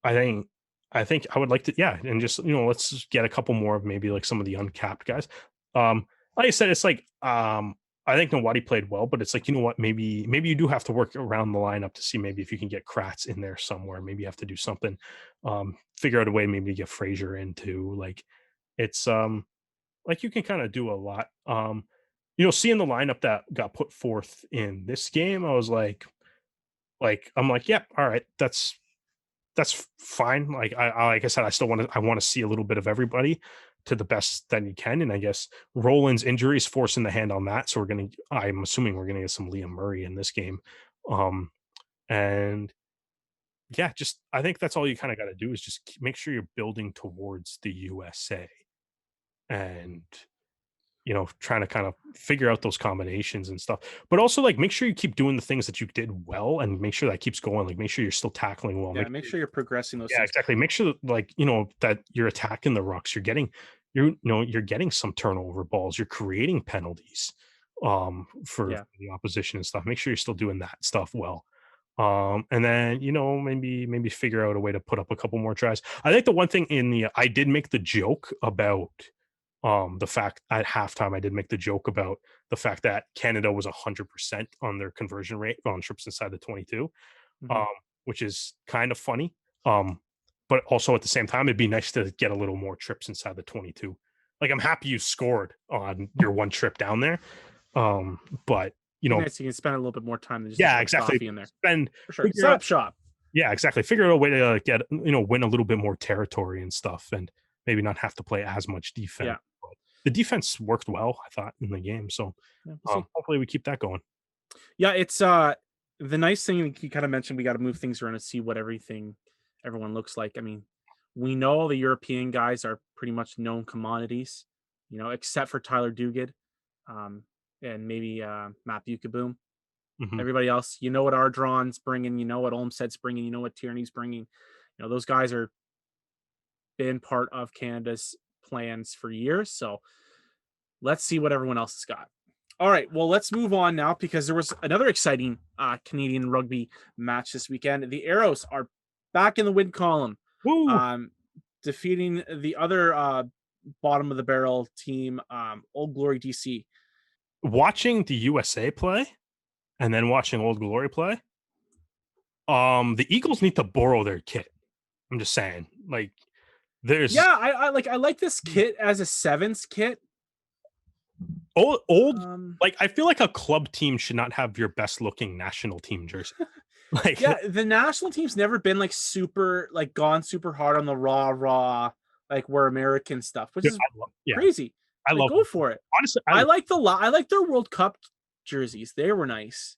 I think I think I would like to, yeah, and just, let's just get a couple more of maybe like some of the uncapped guys. Like I said, it's like, I think Nawadi played well, but it's like, you know what, maybe you do have to work around the lineup to see maybe if you can get Kratz in there somewhere. Maybe you have to do something, figure out a way maybe to get Frazier into, like, it's like, you can kind of do a lot. Seeing the lineup that got put forth in this game, I was I'm like, yeah, all right, that's fine. Like, like I said, I want to see a little bit of everybody to the best that you can. And I guess Roland's injury is forcing the hand on that. So I'm assuming we're gonna get some Liam Murray in this game. Um, and yeah, just, I think that's all you kind of got to do is just make sure you're building towards the USA, and trying to kind of figure out those combinations and stuff. But also, like, make sure you keep doing the things that you did well and make sure that keeps going. Like, make sure you're still tackling well. Yeah, make sure you're progressing those Yeah, things. exactly. Make sure that, like, that you're attacking the rucks. You're getting some turnover balls. You're creating penalties for Yeah. the opposition and stuff. Make sure you're still doing that stuff well. And then, maybe figure out a way to put up a couple more tries. I think the one thing I did make the joke about, the fact at halftime, I did make the joke about the fact that Canada was 100% on their conversion rate on trips inside the 22, Hmm. um, which is kind of funny. Um, but also at the same time, it'd be nice to get a little more trips inside the 22. Like, I'm happy you scored on your one trip down there. But, Be nice. You can spend a little bit more time than just yeah, throw exactly. coffee in there Spend for sure. Figure Set out, up shop. yeah, exactly. Figure out a way to get, win a little bit more territory and stuff, and maybe not have to play as much defense. Yeah. But the defense worked well, I thought, in the game. So, Yeah. We'll see. hopefully we keep that going. Yeah, it's the nice thing you kind of mentioned. We got to move things around and see what everyone looks like. I mean, We know the European guys are pretty much known commodities, except for Tyler Duguid, um, and maybe Matt Bukaboom. Mhm. Everybody else, you know what Ardron's bringing, you know what Olmsted's bringing, you know what Tierney's bringing. Those guys are been part of Canada's plans for years. So let's see what everyone else has got. All right, well, let's move on now because there was another exciting Canadian rugby match this weekend. The Arrows are back in the win column, Woo! um, defeating the other bottom of the barrel team, Old Glory DC. Watching the USA play and then watching Old Glory play, the Eagles need to borrow their kit. I'm just saying, like, there's Yeah, I like this kit as a sevens kit. old Um, like, I feel like a club team should not have your best looking national team jersey. Like, yeah, the national team's never been like super like gone super hard on the raw like we're American stuff, which dude, is yeah, crazy. I Like love go them. for it. Honestly, I like their World Cup jerseys. They were nice.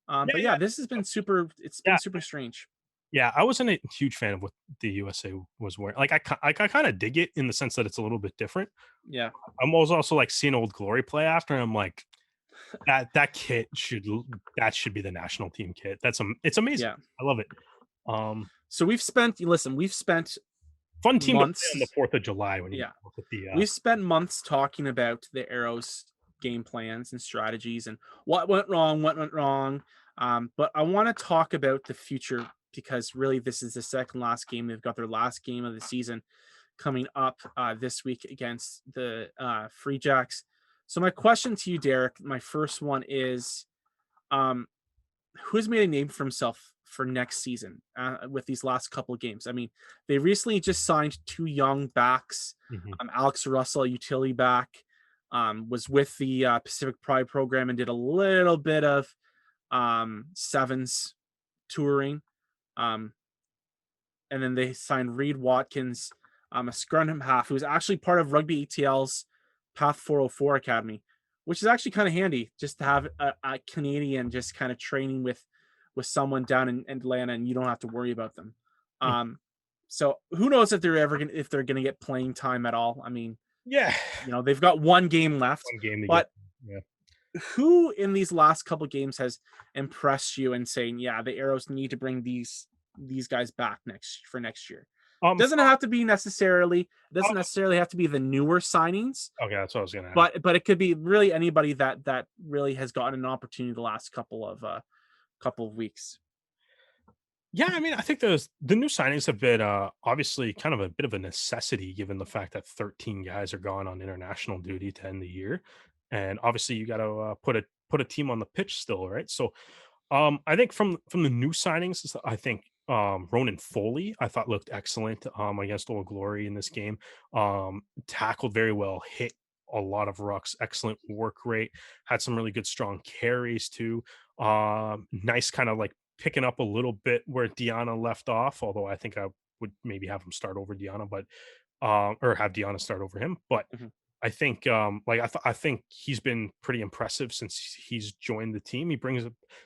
yeah, But yeah, this has been super. It's been yeah, super strange. yeah, I wasn't a huge fan of what the USA was wearing. Like, I kinda dig it in the sense that it's a little bit different. Yeah, I'm also, like, seeing Old Glory play after, and I'm like, that kit that should be the national team kit. It's amazing. yeah. I love it. Um, So we've spent Fun team to play on the months. 4th of July when you Yeah, look at the, we've spent months talking about the Arrows game plans and strategies and what went wrong. But I want to talk about the future because really this is the second last game. They've got their last game of the season coming up this week against the Free Jacks. So my question to you, Derek, my first one is, um, who's made a name for himself for next season with these last couple of games? I mean, they recently just signed two young backs. mhm. Alex Russell, a utility back, was with the Pacific Pride program and did a little bit of sevens touring. Um, and then they signed Reed Watkins, a scrum half, who's actually part of Rugby ETL's Path 404 Academy, which is actually kind of handy just to have a Canadian just kind of training with someone down in Atlanta, and you don't have to worry about them. Mm. Um, so who knows if they're gonna get playing time at all? I mean, Yeah. they've got one game left, One game to get but yeah. who in these last couple games has impressed you and saying, yeah, the Arrows need to bring these guys back next year? Doesn't For have to be necessarily it doesn't necessarily have to be the newer signings, okay, that's what I was gonna ask. but it could be really anybody that really has gotten an opportunity the last couple of weeks. Yeah, I mean, I think the new signings have been obviously kind of a bit of a necessity given the fact that 13 guys are gone on international duty to end the year, and obviously you got to put a team on the pitch still, right? So, I think from the new signings, I think Ronan Foley I thought looked excellent against Old Glory in this game. Tackled very well, hit a lot of rucks, excellent work rate, had some really good strong carries too. Nice kind of like picking up a little bit where Deanna left off, although I think I would maybe have him start over Deanna, but or have Deanna start over him. But Mhm. I think like I think he's been pretty impressive since he's joined the team. He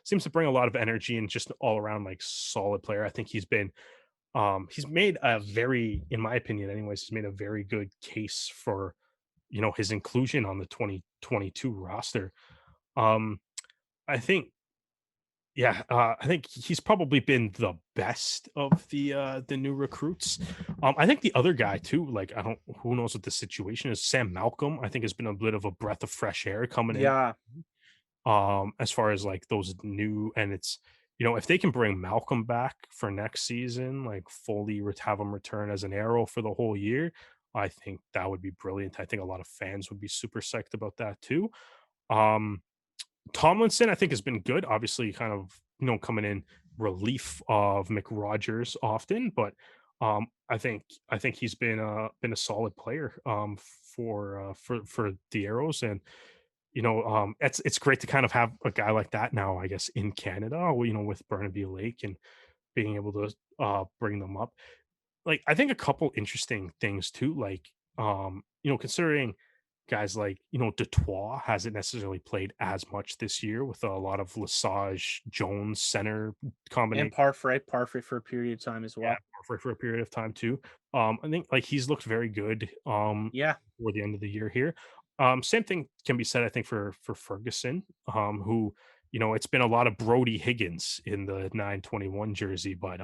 seems to bring a lot of energy and just all around like solid player. I think he's made a very, in my opinion anyways, he's made a very good case for his inclusion on the 2022 roster. Um I think yeah, I think he's probably been the best of the new recruits. I think the other guy too, like I don't who knows what the situation is. Sam Malcolm, I think has been a bit of a breath of fresh air coming in. Yeah, As far as like those new and it's if they can bring Malcolm back for next season, like fully have him return as an arrow for the whole year, I think that would be brilliant. I think a lot of fans would be super psyched about that too. Um, Tomlinson, I think, has been good. Obviously, kind of coming in relief of McRogers often, but I think he's been a solid player for the Arrows, and it's great to kind of have a guy like that now, I guess, in Canada. With Burnaby Lake and being able to bring them up. Like I think a couple interesting things too, like considering guys like, Detroit hasn't necessarily played as much this year with a lot of Lesage Jones center And combination. Parfait for a period of time as Yeah, well. for a period of time too. I think like he's looked very good Yeah, toward the end of the year here. Same thing can be said, I think, for Ferguson, who, it's been a lot of Brody Higgins in the 921 jersey, but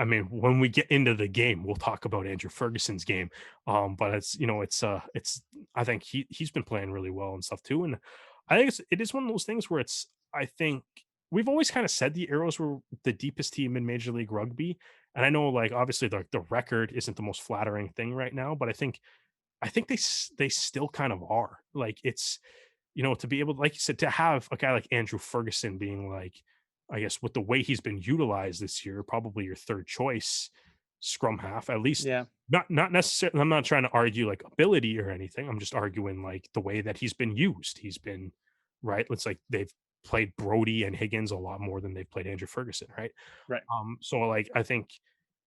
I mean, when we get into the game, we'll talk about Andrew Ferguson's game. But it's I think he's been playing really well and stuff too. And I think it is one of those things where I think we've always kind of said the Arrows were the deepest team in Major League Rugby. And I know, like, obviously the record isn't the most flattering thing right now, but I think they still kind of are. Like, it's, to be able, like you said, to have a guy like Andrew Ferguson being like, I guess with the way he's been utilized this year, probably your third choice scrum half, at least. yeah, Not necessarily. I'm not trying to argue like ability or anything. I'm just arguing like the way that he's been used. He's been right. It's like they've played Brody and Higgins a lot more than they've played Andrew Ferguson, right? right. So like I think,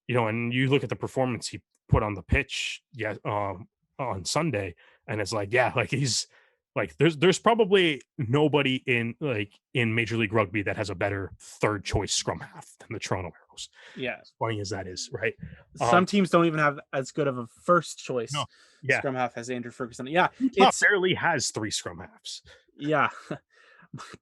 and you look at the performance he put on the pitch, yeah, on Sunday, and it's like, yeah, like he's like there's probably nobody in Major League Rugby that has a better third choice scrum half than the Toronto Arrows. Yeah. As funny as that is, right? Some teams don't even have as good of a first choice No, yeah, scrum half as Andrew Ferguson. Yeah, Utah it's barely has three scrum halves. yeah.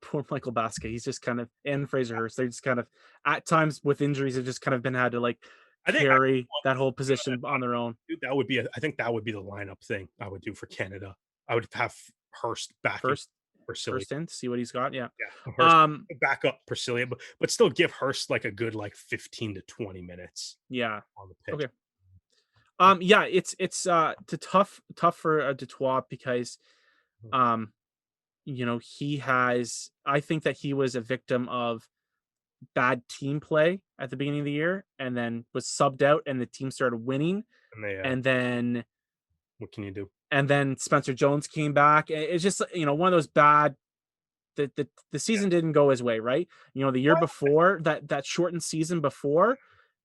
Poor Michael Baska. He's just kind of and Fraser Hurst. They're just kind of at times with injuries have just kind of been had to like I carry that whole position on their own. dude, that would be I think that would be the lineup thing I would do for Canada. I would have Hurst backing First Brasilia. first in, see what he's got. Yeah. Yeah, Hurst Um, back up Brasilia, but still give Hurst like a good like 15 to 20 minutes yeah. on the pitch. Okay. Yeah, it's tough for Detroit because um, he has I think that he was a victim of bad team play at the beginning of the year and then was subbed out and the team started winning And they and then what can you do? Spencer Jones came back. It's just one of those bad the Yeah. season didn't go his way, right? The year before that shortened season before,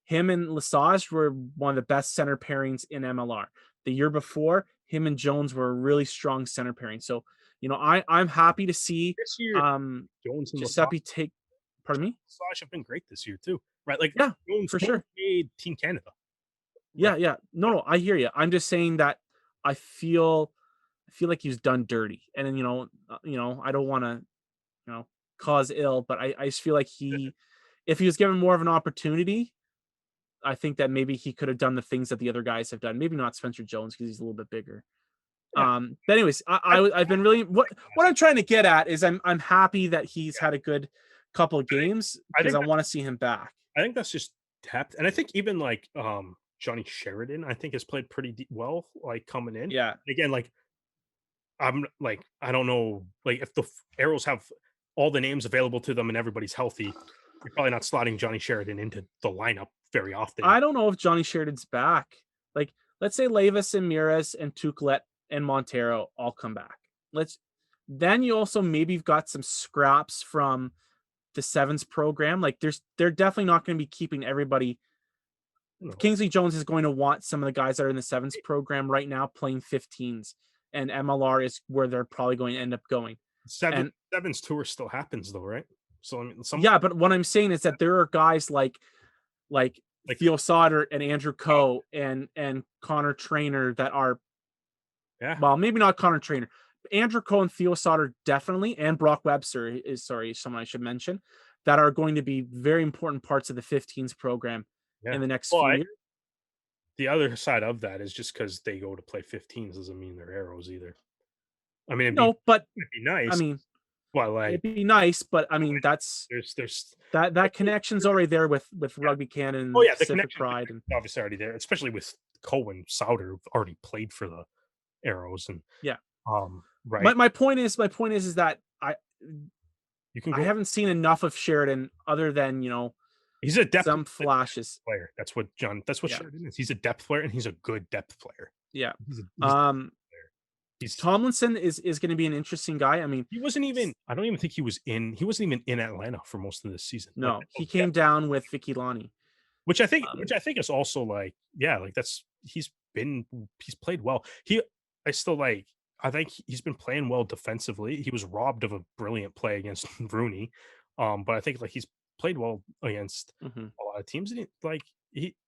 him and Lesage were one of the best center pairings in MLR. The year before, him and Jones were a really strong center pairing. So, I'm happy to see This year, um Jones and Giuseppe take pardon me? Lesage have been great this year too, right? Like Yeah, Jones for sure. made Team Canada, right? Yeah, yeah. No, I hear you. I'm just saying that I feel like he's done dirty. And then, I don't want to, you know, cause ill, but I just feel like if he was given more of an opportunity, I think that maybe he could have done the things that the other guys have done. Maybe not Spencer Jones because he's a little bit bigger. Yeah, But anyways, I I've been really what I'm trying to get at is I'm happy that he's had a good couple of games I because think I want to see him back. I think that's just depth, and I think even like Johnny Sheridan, I think has played pretty well, like coming in. Yeah. Again, like I'm like I don't know, like if the Arrows have all the names available to them and everybody's healthy, you're probably not slotting Johnny Sheridan into the lineup very often. I don't know if Johnny Sheridan's back. Like, let's say Levis and Miras and Tuclet and Montero all come back. Then you also maybe got some scraps from the sevens program. Like they're definitely not going to be keeping everybody. You know, Kingsley Jones is going to want some of the guys that are in the sevens program right now playing 15s, and MLR is where they're probably going to end up going. seven And sevens tour still happens though, right? So I mean, some yeah, but what I'm saying is that there are guys like like Theo Sauter and Andrew Coe and Connor Trainer that are yeah, well, maybe not Connor Trainer. Andrew Coe and Theo Sauter definitely, and Brock Webster is someone I should mention that are going to be very important parts of the 15s program yeah. in the next few But years. the other side of that is just because they go to play 15s doesn't mean they're Arrows either. I mean, No, but it'd be I nice, mean, but it'd like be nice, but I mean, that's there's that connection's already there with yeah. Rugby Canada Oh and yeah, the Pacific connection Pride, and obviously already there, especially with Cohen Souter who've already played for the Arrows and yeah. right. My point is that You can I go. haven't seen enough of Sheridan other than He's a depth some flashes. player. That's what Yeah, Sheridan is. He's a depth player and he's a good depth player. yeah. He's a Um, player. He's Tomlinson is going to be an interesting guy. I mean, he wasn't even I don't even think he wasn't even in Atlanta for most of this season. Like no, oh, he yeah, came down with Vicky Lonnie. which I think is also like yeah, like that's he's played well. I still like I think he's been playing well defensively. He was robbed of a brilliant play against Rooney, but I think like he's played well against Mhm. a lot of teams, and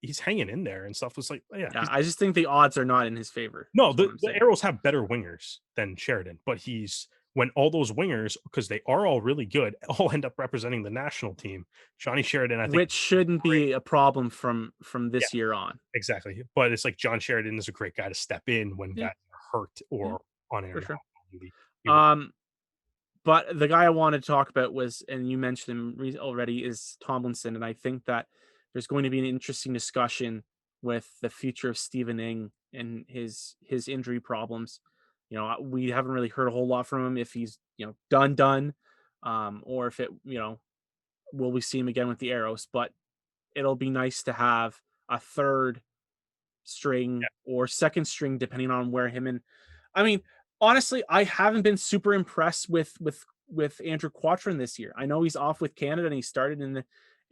he's hanging in there and stuff. It's like, yeah, Yeah, he's I just think the odds are not in his favor, no, is what I'm the saying. Arrows have better wingers than Sheridan, but he's when all those wingers, because they are all really good, all end up representing the national team. Johnny Sheridan, I think, Which shouldn't great. be a problem from Yeah, this year on. exactly. But it's like John Sheridan is a great guy to step in when Yeah, guys are hurt yeah, or on for sure. international duty. Um, but the guy I wanted to talk about was, and you mentioned him already, is Tomlinson, and I think that there's going to be an interesting discussion with the future of Stephen Ing and his injury problems. We haven't really heard a whole lot from him if he's done, or if will we see him again with the Arrows? But it'll be nice to have a third string or second string, depending on where him and I mean, honestly, I haven't been super impressed with Andrew Quattrin this year. I know he's off with Canada and he started in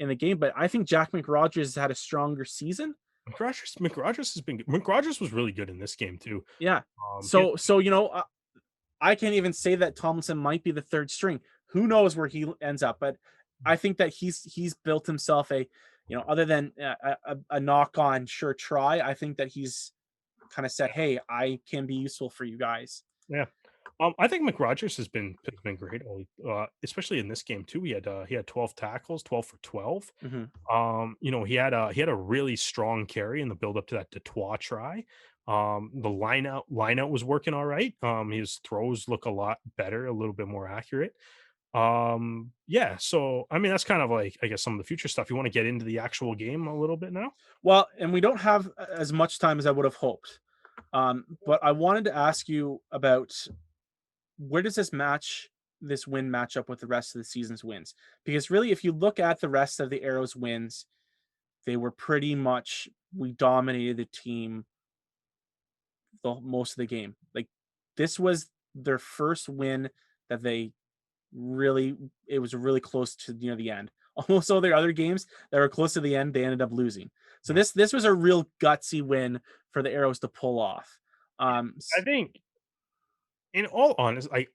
the game, but I think Jack McRogers has had a stronger season. McRogers has been good. McRogers was really good in this game too. Yeah. He had So I can't even say that Tomlinson might be the third string. Who knows where he ends up? But I think that he's built himself other than a knock on sure try. I think that he's kind of said, "Hey, I can be useful for you guys." yeah. I think McRogers has been great, especially in this game too. He had 12 tackles, 12 for 12. Hmm. He had a really strong carry in the build up to that Detroit try. The line out was working all right. His throws look a lot better, a little bit more accurate. Yeah, so I mean that's kind of like I guess some of the future stuff. You want to get into the actual game a little bit now? Well, and we don't have as much time as I would have hoped. But I wanted to ask you about where does this win match up with the rest of the season's wins? Because really, if you look at the rest of the Arrows wins, they were pretty much we dominated the team the most of the game. Like this was their first win that they really it was really close to the end. Almost all their other games that were close to the end, they ended up losing. So Yeah. this was a real gutsy win for the Arrows to pull off. I think in all honesty, like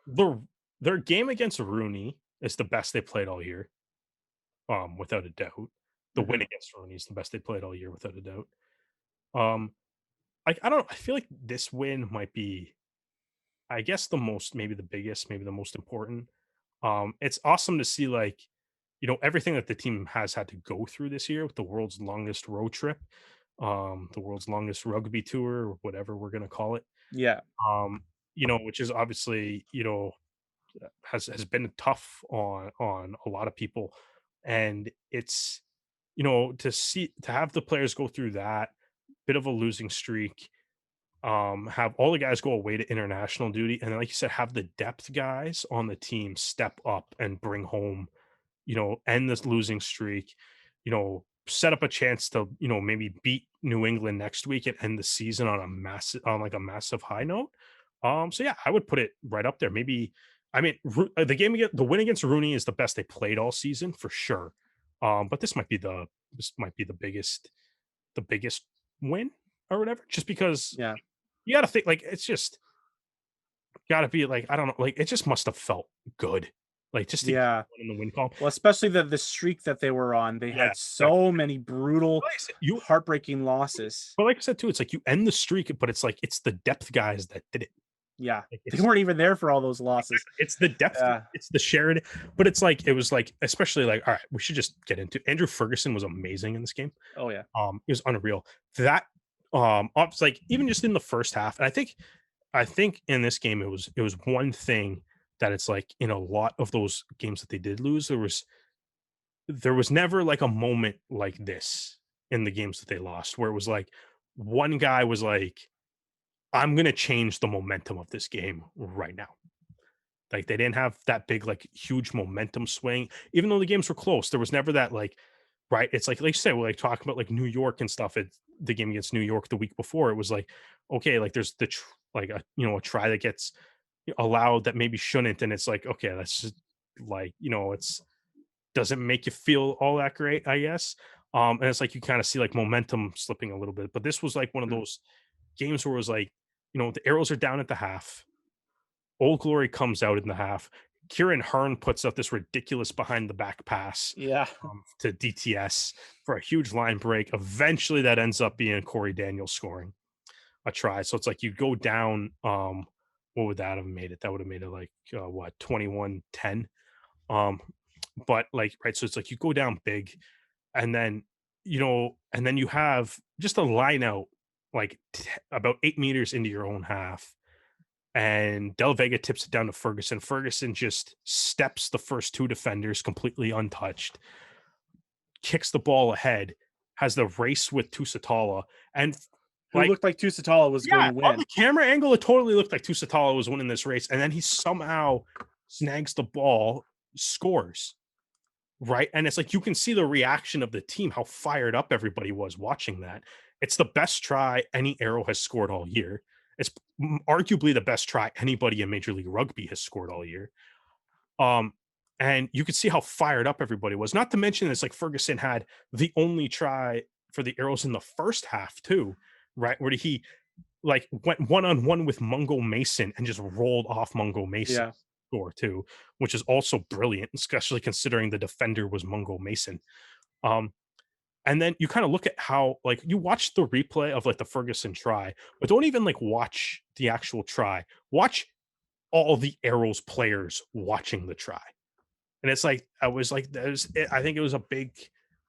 the their game against Rooney is the best they played all year, without a doubt. The win Mhm. against Rooney is the best they played all year, without a doubt. Um, I don't know. I feel like this win might be, I guess, the most, maybe the biggest, maybe the most important. It's awesome to see like, everything that the team has had to go through this year with the world's longest road trip, the world's longest rugby tour, or whatever we're gonna call it. Yeah. Which is obviously, has been tough on a lot of people, and it's to have the players go through that bit of a losing streak, have all the guys go away to international duty, and then, like you said, have the depth guys on the team step up and bring home, end this losing streak, set up a chance to, maybe beat New England next week and end the season on a massive high note. So yeah, I would put it right up there. Maybe, I mean, the win against Rooney is the best they played all season for sure. But this might be the biggest win or whatever, just because Yeah. you got to think like it's just got to be like I don't know, like it just must have felt good, like just to keep Yeah. one in the win column. Well, especially the streak that they were on. They Yeah, had exactly. so many brutal, Like I said, you heartbreaking losses. but like I said too, it's like you end the streak, but it's like it's the depth guys that did it. Yeah. Like They it's weren't even there for all those losses. exactly, it's the depth, Yeah. it's the shared, but it's like it was like especially like all right, we should just get into Andrew Ferguson was amazing in this game. Oh yeah. It was unreal. That it's like even just in the first half, and I think in this game it was one thing that it's like in a lot of those games that they did lose, there was never like a moment like this in the games that they lost where it was like one guy was like, I'm gonna change the momentum of this game right now. Like they didn't have that big, like huge momentum swing, even though the games were close. There was never that like, right? It's like you said, we're like talking about like New York and stuff. It's the game against New York the week before. It was like, okay, like there's like a try that gets allowed that maybe shouldn't, and it's like, okay, that's just like it's doesn't make you feel all that great, I guess. And it's like you kind of see like momentum slipping a little bit. But this was like one of Mhm. those games where it was like The Arrows are down at the half. Old Glory comes out in the half. Kieran Hearn puts up this ridiculous behind the back pass Yeah. to DTS for a huge line break. Eventually, that ends up being Corey Daniels scoring a try. So it's like you go down. What would that have made it? That would have made it like what 21-10. But like right, so it's like you go down big, and then and then you have just a line out like about 8 meters into your own half, and Del Vega tips it down to Ferguson. Ferguson just steps the first two defenders completely untouched, kicks the ball ahead, has the race with Tusitala, and Who like looked like Tusitala was going yeah, to on win. the camera angle, it totally looked like Tusitala was winning this race, and then he somehow snags the ball, scores. Right, and it's like you can see the reaction of the team, how fired up everybody was watching that. It's the best try any Arrow has scored all year. It's arguably the best try anybody in Major League Rugby has scored all year. Um, and you could see how fired up everybody was. Not to mention, it's like Ferguson had the only try for the Arrows in the first half too, right? Where he like went one on one with Mungo Mason and just rolled off Mungo Mason Yeah. score too, which is also brilliant, especially considering the defender was Mungo Mason. Um, and then you kind of look at how like you watch the replay of like the Ferguson try, but don't even like watch the actual try. Watch all the Arrows players watching the try. And it's like I was like I think it was a big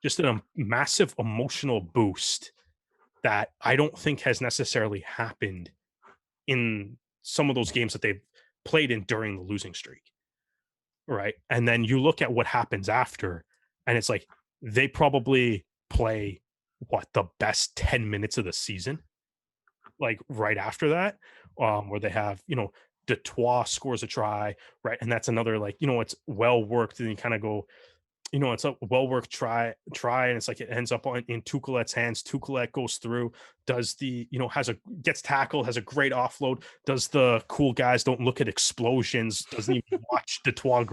just a massive emotional boost that I don't think has necessarily happened in some of those games that they've played in during the losing streak. Right. And then you look at what happens after, and it's like they probably play what the best 10 minutes of the season, like right after that, where they have, Detroit scores a try, right? And that's another like, it's well worked, and you kind of go, it's a well worked try, and it's like it ends up in Tucolet's hands. Tucolet goes through, does the, gets tackled, has a great offload, does the cool guys don't look at explosions, doesn't even watch Detroit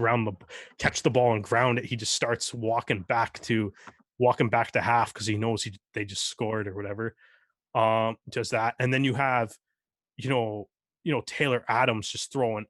catch the ball and ground it. He just starts walking back to half because he knows they just scored or whatever. Does that, and then you have, you know, Taylor Adams just throwing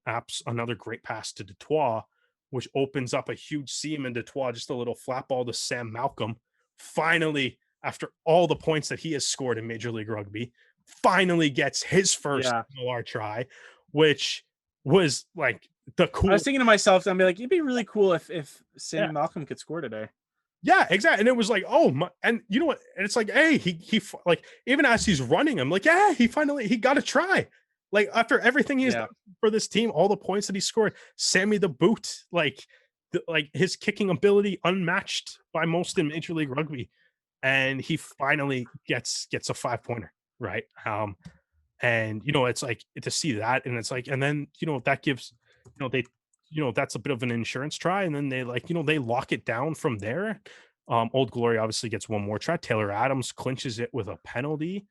another great pass to Detroit, which opens up a huge seam in Detroit, just a little flat ball to Sam Malcolm. Finally, after all the points that he has scored in Major League Rugby, finally gets his first Yeah. MLR try, which was like the I was cool. thinking to myself, I'd be like, it'd be really cool if Yeah, Sammy Malcolm could score today. yeah, exactly. And it was like, oh my, and you know what? And it's like, hey, like even as he's running, I'm like, yeah, he got a try. Like after everything he's Yeah. done for this team, all the points that he scored, Sammy the Boot, like his kicking ability unmatched by most in Major League Rugby, and he finally gets a 5-pointer, right? And it's like to see that, and it's like, and then that gives, they, that's a bit of an insurance try, and then they like, they lock it down from there. Old Glory obviously gets one more try. Taylor Adams clinches it with a penalty,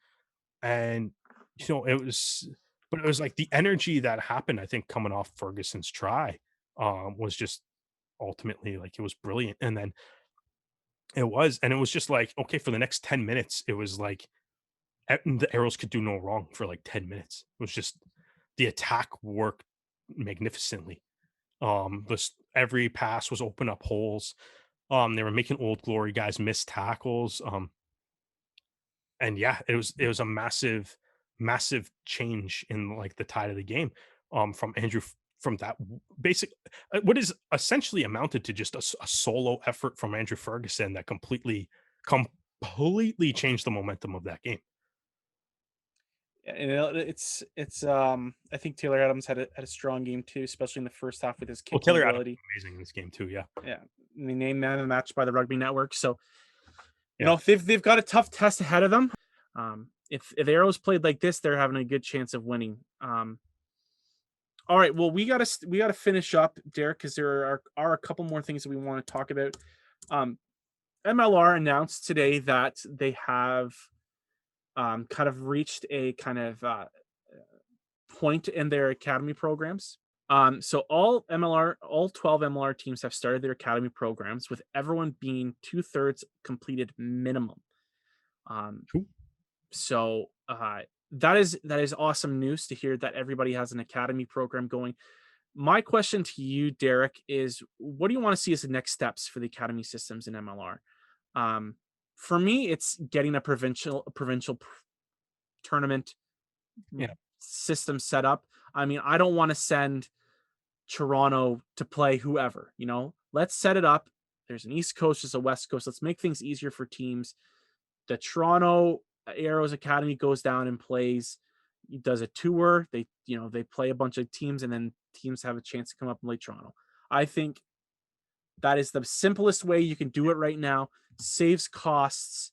and it was, but it was like the energy that happened, I think, coming off Ferguson's try, was just ultimately like it was brilliant. And then it was just like, okay, for the next 10 minutes, it was like the Arrows could do no wrong for like 10 minutes. It was just the attack worked magnificently. Every pass was open up holes. They were making Old Glory guys miss tackles. And yeah, it was a massive change in like the tide of the game. From Andrew from that basic what is essentially amounted to just a solo effort from Andrew Ferguson that completely changed the momentum of that game. It's I think Taylor Adams had a strong game too, especially in the first half with his Well, kicking Taylor Adams ability. amazing in this game too. Yeah, Yeah. And they named man of the match by the Rugby Network. So, yeah. they've got a tough test ahead of them. If Arrows played like this, they're having a good chance of winning. All right, well, we gotta finish up, Derek, because there are a couple more things that we want to talk about. Um, MLR announced today that they have kind of reached a kind of point in their academy programs. So all 12 MLR teams have started their academy programs, with everyone being 2/3 completed minimum. Um, Cool. so that is awesome news to hear that everybody has an academy program going. My question to you, Derek, is what do you want to see as the next steps for the academy systems in MLR? Um, for me, it's getting a provincial tournament Yeah. system set up. I mean, I don't want to send Toronto to play whoever, Let's set it up. There's an East Coast, there's a West Coast. Let's make things easier for teams. The Toronto Arrows Academy goes down and plays, does a tour. They play a bunch of teams, and then teams have a chance to come up and play Toronto. I think that is the simplest way you can do it right now. Saves costs.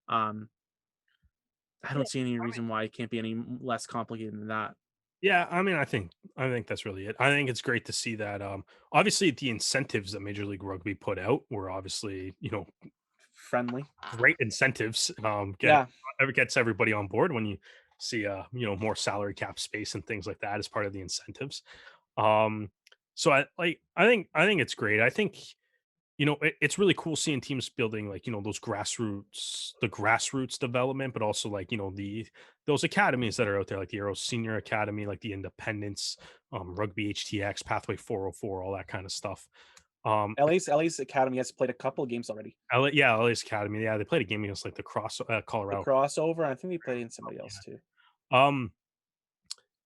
Um, I Yeah. don't see any reason why it can't be any less complicated than that. Yeah, I mean, I think that's really it. I think it's great to see that. Obviously, the incentives that Major League Rugby put out were obviously, Friendly. great incentives. Yeah. Gets everybody on board when you see, more salary cap space and things like that as part of the incentives. Um, so I think it's great. I think it's really cool seeing teams building like the grassroots development, but also like those academies that are out there, like the Aero Senior Academy, like the Independence, Rugby HTX, Pathway 404, all that kind of stuff. And LA's Academy has played a couple of games already. LA's Academy, yeah, they played a game against like the Cross The Colorado. crossover, I think they played in somebody else too. Um,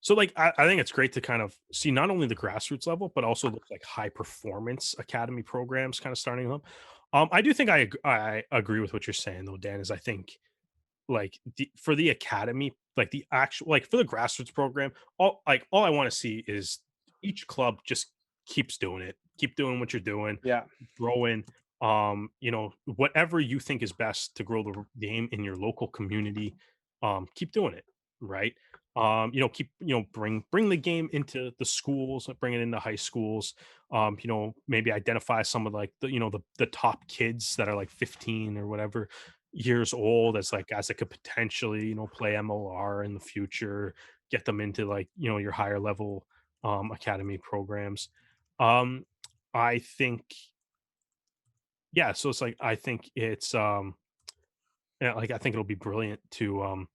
So like I think it's great to kind of see not only the grassroots level, but also the like high performance academy programs kind of starting up. I do think I agree with what you're saying though, Dan. Is I think like for the academy, like the actual like for the grassroots program, all I want to see is each club just keeps doing it, keep doing what you're doing, Yeah. growing. Whatever you think is best to grow the game in your local community, keep doing it, right? Keep bring the game into the schools, bring it into high schools. Maybe identify some of like the top kids that are like 15 or whatever years old as like guys that could potentially play MLR in the future, get them into like your higher level academy programs. Um, I think yeah, so it's like I think it's yeah, like I think it'll be brilliant to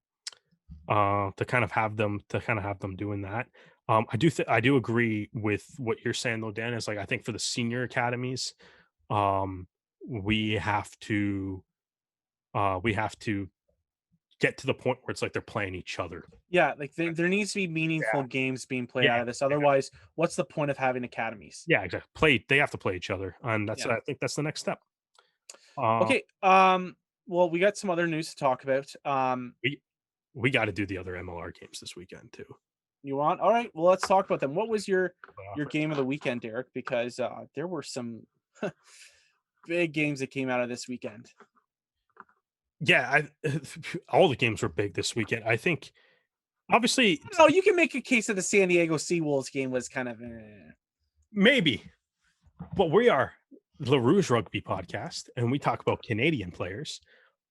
kind of have them doing that. I do agree with what you're saying though, Dan. Is like I think for the senior academies, um, we have to we have to get to the point where it's like they're playing each other. Yeah, like there needs to be meaningful Yeah, games being played yeah, out of this. Otherwise, what's the point of having academies? yeah, exactly. Play they have to play each other, and Yeah. I think that's the next step. Uh, Okay. Well, we got some other news to talk about. we we got to do the other MLR games this weekend too. You want? All right. Well, let's talk about them. What was your Uh, game of the weekend, Derek? Because there were some big games that came out of this weekend. yeah, all the games were big this weekend. I think obviously Oh, you can make a case that the San Diego Seawolves game was kind of. maybe, but we are the Rouge Rugby podcast, and we talk about Canadian players.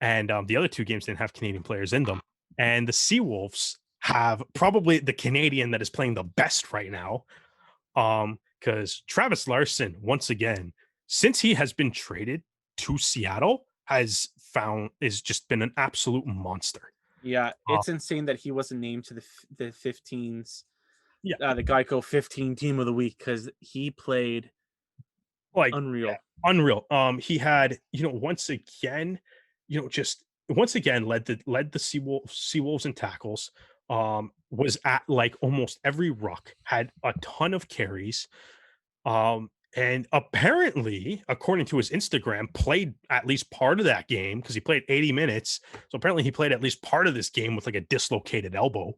And the other two games didn't have Canadian players in them. And the Seawolves have probably the Canadian that is playing the best right now. Because Travis Larson, once again, since he has been traded to Seattle, is just been an absolute monster. Yeah, Uh, it's insane that he wasn't named to the 15s, yeah, the Geico 15 Team of the Week because he played like yeah, unreal. unreal. He had once again, just once again led the Seawolves in tackles. Was at like almost every ruck, had a ton of carries. And apparently, according to his Instagram, played at least part of that game because he played 80 minutes. So apparently, he played at least part of this game with like a dislocated elbow.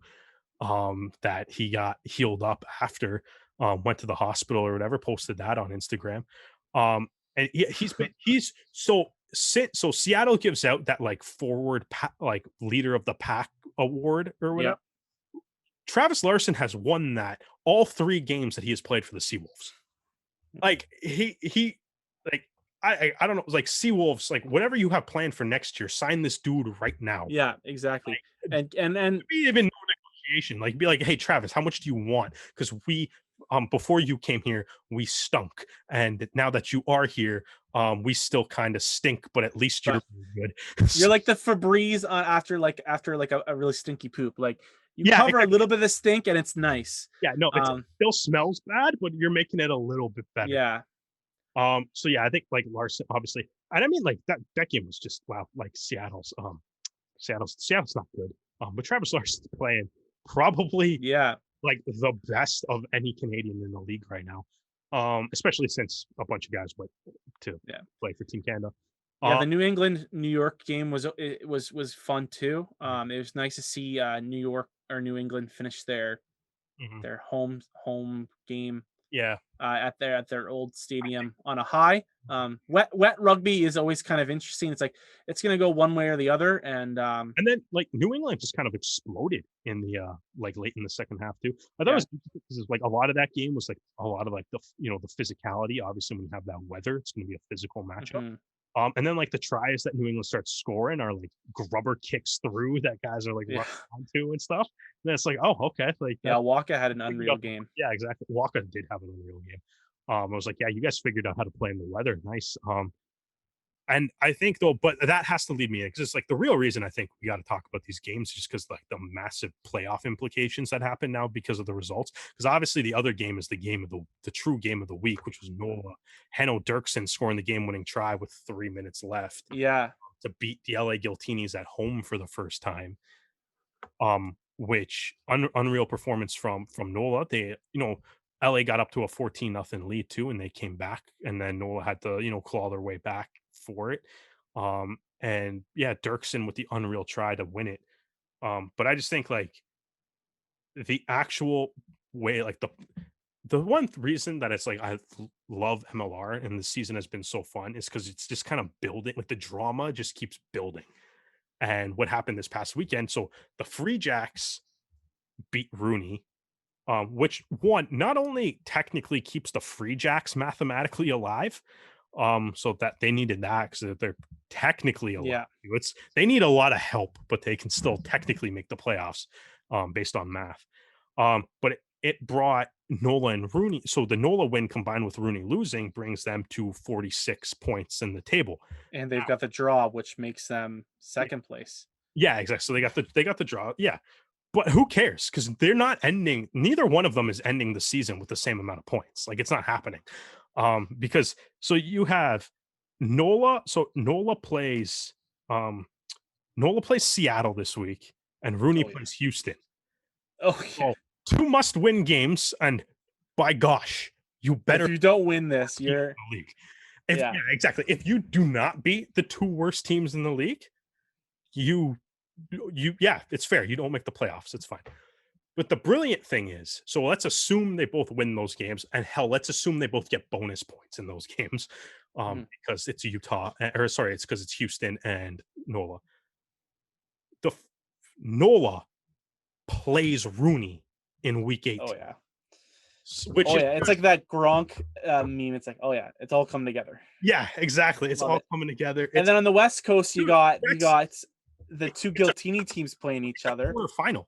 That he got healed up after. Went to the hospital or whatever. Posted that on Instagram. And he's so Seattle gives out that like like leader of the pack award or Yeah. whatever. Travis Larson has won that all three games that he has played for the Seawolves. Like he like I don't know, like Seawolves, like whatever you have planned for next year, sign this dude right now. Yeah, exactly. Like And maybe even no negotiation. Like be like, hey Travis, how much do you want? Because before you came here, we stunk, and now that you are here, we still kind of stink, but at least you're But good. you're So, like the Febreze on after a really stinky poop. Like you yeah, cover a little bit of the stink and it's nice. yeah, no, it Um, still smells bad, but you're making it a little bit better. yeah, So yeah, I think like Larson, obviously, and I mean like that game was just wow, like Seattle's not good. But Travis Larson's playing probably yeah, like the best of any Canadian in the league right now. Especially since a bunch of guys went to yeah. play for Team Canada. Yeah, Um, the New England New York game was fun too. It was nice to see New York or New England finish mhm, their home game yeah, at their old stadium on a high. Wet rugby is always kind of interesting. It's like it's gonna go one way or the other, and and then like New England just kind of exploded in the like late in the second half too. I thought it yeah, was interesting because like a lot of that game was like a lot of like the physicality. Obviously, when you have that weather, it's going to be a physical matchup. hmm And then like the tries that New England starts scoring are like grubber kicks through that guys are like yeah, running onto and stuff. And it's like, oh, okay, like yeah. that Waka had an figured unreal out. game. Yeah, exactly. Walker did have an unreal game. I was like, yeah, you guys figured out how to play in the weather. Nice. And I think though, but that has to lead me because it's like the real reason I think we got to talk about these games just because like the massive playoff implications that happen now because of the results. Because obviously the other game is the game of the true game of the week, which was Nola Heno Dirksen scoring the game winning try with 3 minutes left Yeah, to beat the LA Guiltinis at home for the first time. Which unreal performance from Nola. They LA got up to a 14-0 lead too, and they came back, and then Nola had to claw their way back for it. And yeah, Dirksen with the unreal try to win it. But I just think like the actual way, like the one reason that it's like love MLR and the season has been so fun is because it's just kind of building, like the drama just keeps building. And what happened this past weekend? So the Free Jacks beat Rooney, which one not only technically keeps the Free Jacks mathematically alive, so that they needed that because they're technically alive. yeah, They need a lot of help, but they can still technically make the playoffs, based on math. But it brought Nola and Rooney. So the Nola win combined with Rooney losing brings them to 46 points in the table. and they've got the draw, which makes them Yeah, second place. yeah, exactly. So they got the draw. Yeah, but who cares? Because they're not ending. Neither one of them is ending the season with the same amount of points. Like it's not happening. Because so you have Nola. So Um, Nola plays Seattle this week, and Rooney Oh yeah. plays Houston. Oh yeah. So two must-win games, and by gosh, you If better you don't win beat the worst this, team you're in the league. If yeah. yeah, exactly. If you do not beat the two worst teams in the league, you yeah, it's fair. You don't make the playoffs. It's fine. But the brilliant thing is, so let's assume they both win those games, and hell, let's assume they both get bonus points in those games, Mhm. because it's Utah, or sorry, it's because it's Houston and Nola. The Nola plays Rooney in Week Oh 18, yeah. which Oh is yeah. It's like that Gronk meme. It's like, oh yeah, it's all coming together. yeah, exactly. It's Love all it. coming together. And It's then on the West Coast, dude, you that's got the two it's a Giltini teams playing each other. quarterfinal.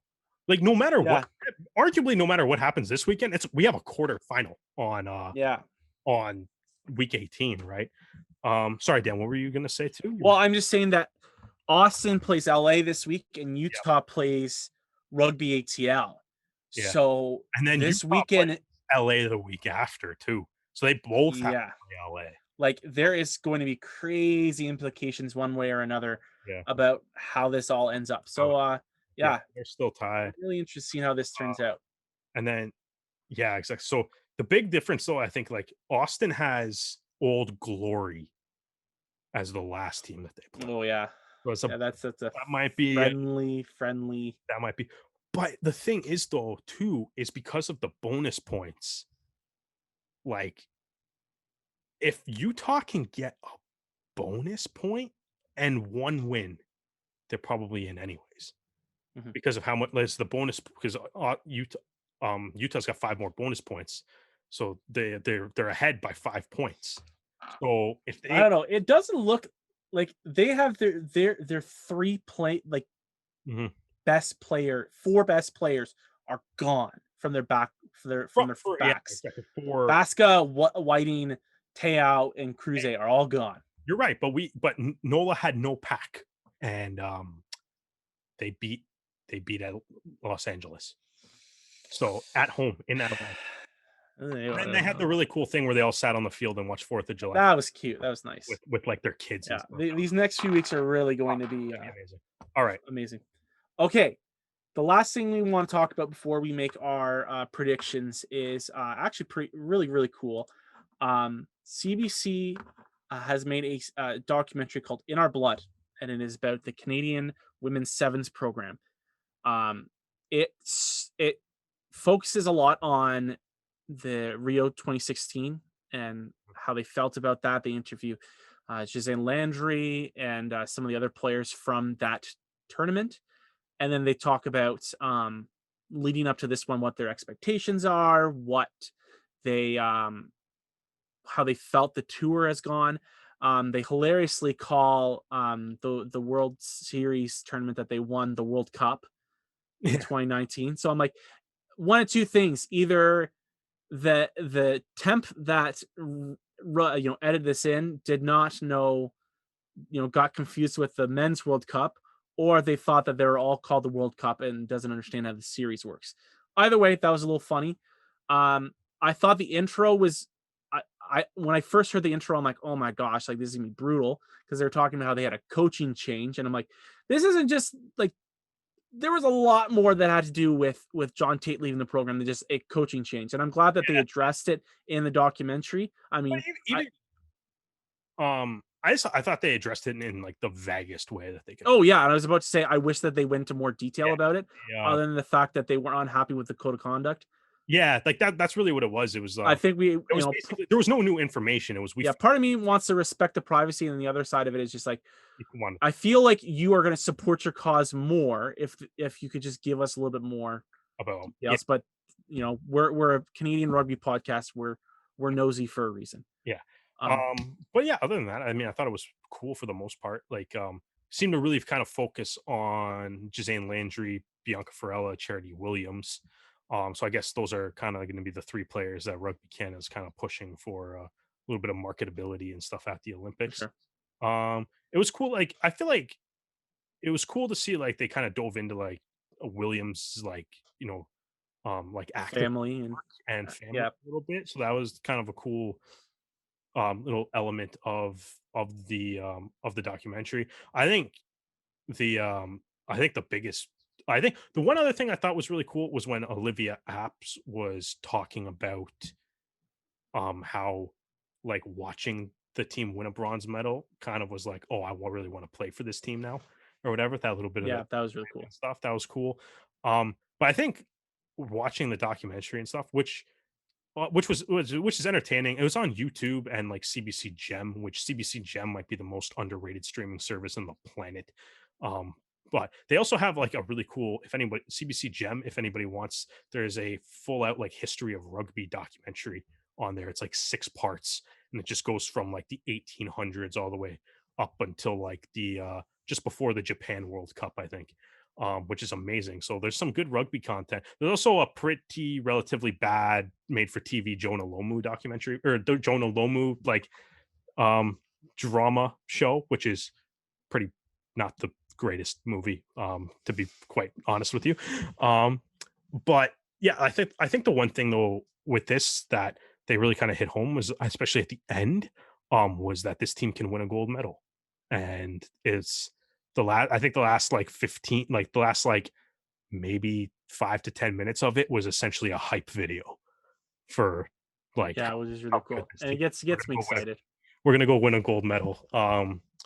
Like no matter what, Yeah, arguably no matter what happens this weekend, we have a quarterfinal yeah. on Week 18, right? Sorry, Dan, what were you gonna say too? Well, I'm just saying that Austin plays LA this week, and Yeah, Utah plays Rugby ATL. yeah. So And then this Utah plays weekend, LA the week after too. So they both have to yeah, play LA. like there is going to be crazy implications one way or another Yeah. about how this all ends up. Oh, So, yeah, yeah, they're still tied. really interesting how this turns out. And then yeah, exactly. So the big difference though, I think like Austin has Old Glory as the last team that they play. Oh yeah, So it's yeah. That's a that might be friendly. that might be. But the thing is though, too, is because of the bonus points, like if Utah can get a bonus point and one win, they're probably in anyways Mhm. because of how much less the bonus because Utah's got five more bonus points, so they're ahead by 5 points. So if I they don't know. It doesn't look like they have their three play like Mhm. best player, four best players are gone from their back For from their yeah, backs. exactly, for Basca, Whiting, Te'o, and Cruze are all gone. you're right, but Nola had no pack, and, they beat at Los Angeles. So, at home in Atlanta. And then they had the really cool thing where they all sat on the field and watched 4th of July That was cute. That was nice. with, like, their kids and Yeah, stuff. these next few weeks are really Oh, going to it's be gonna be amazing. Alright. amazing. Okay, the last thing we want to talk about before we make our predictions is actually really cool. CBC has made a documentary called "In Our Blood," and it is about the Canadian women's sevens program. Um, it focuses a lot on the Rio 2016 and how they felt about that. They interview Gisèle Landry and some of the other players from that tournament, and then they talk about leading up to this one, what their expectations are, what they how they felt the tour has gone. They hilariously call the World Series tournament that they won the World Cup in Yeah. 2019. So I'm like, one of two things: either the temp that edited this in did not know, got confused with the men's World Cup, or they thought that they were all called the World Cup and doesn't understand how the series works. Either way, that was a little funny. I thought the intro was, I when I first heard the intro, I'm like, oh my gosh, like this is gonna be brutal because they're talking about how they had a coaching change, and I'm like, this isn't just like, there was a lot more that had to do with John Tate leaving the program than just a coaching change, and I'm glad that they Yeah. addressed it in the documentary. I But mean, I even I thought they addressed it in, like, the vaguest way that they could. oh yeah, and I was about to say I wish that they went into more detail Yeah, about it, yeah. other than the fact that they were unhappy with the code of conduct. Yeah, like, that's really what it was. I think It was basically there was no new information. It was we yeah, part of me wants to respect the privacy, and the other side of it is just like, wanted I feel like you are going to support your cause more if you could just give us a little bit more about yeah, details. But we're a Canadian rugby podcast. We're nosy for a reason. yeah. Um, But yeah, other than that, I mean, I thought it was cool for the most part. Like, seemed to really kind of focus on Gisèle Landry, Bianca Farella, Charity Williams. So I guess those are kind of going to be the 3 players that Rugby Canada is kind of pushing for a little bit of marketability and stuff at the for Olympics. sure, It was cool. Like, I feel like it was cool to see like they kind of dove into like a Williams, like, like active family and and family yeah, a little bit. So that was kind of a cool little element of the documentary. I think I think the biggest I think the one other thing I thought was really cool was when Olivia Apps was talking about how like watching the team win a bronze medal kind of was like, oh, really want to play for this team now or whatever. That little bit of yeah, that that was really cool. stuff that was cool. But I think watching the documentary and stuff, which is entertaining. It was on YouTube and like CBC Gem, which CBC Gem might be the most underrated streaming service on the planet. Um, but they also have like a really cool, if anybody CBC Gem, if anybody wants, there's a full out like history of rugby documentary on there. It's like 6 parts, and it just goes from like the 1800s all the way up until like the just before the Japan World Cup, I think. Which is amazing. So there's some good rugby content. There's also a pretty relatively bad made for TV Jonah Lomu documentary or the Jonah Lomu like um drama show, which is pretty not the greatest movie, to be quite honest with you. Um, but yeah, I think the one thing though with this that they really kind of hit home was especially at the end, was that this team can win a gold medal. And it's the last I think the last like 15 like the last like maybe 5 to 10 minutes of it was essentially a hype video for like Yeah, which is how really good cool, this and it team gets we're gets me gonna go win excited. we're gonna go win a gold medal.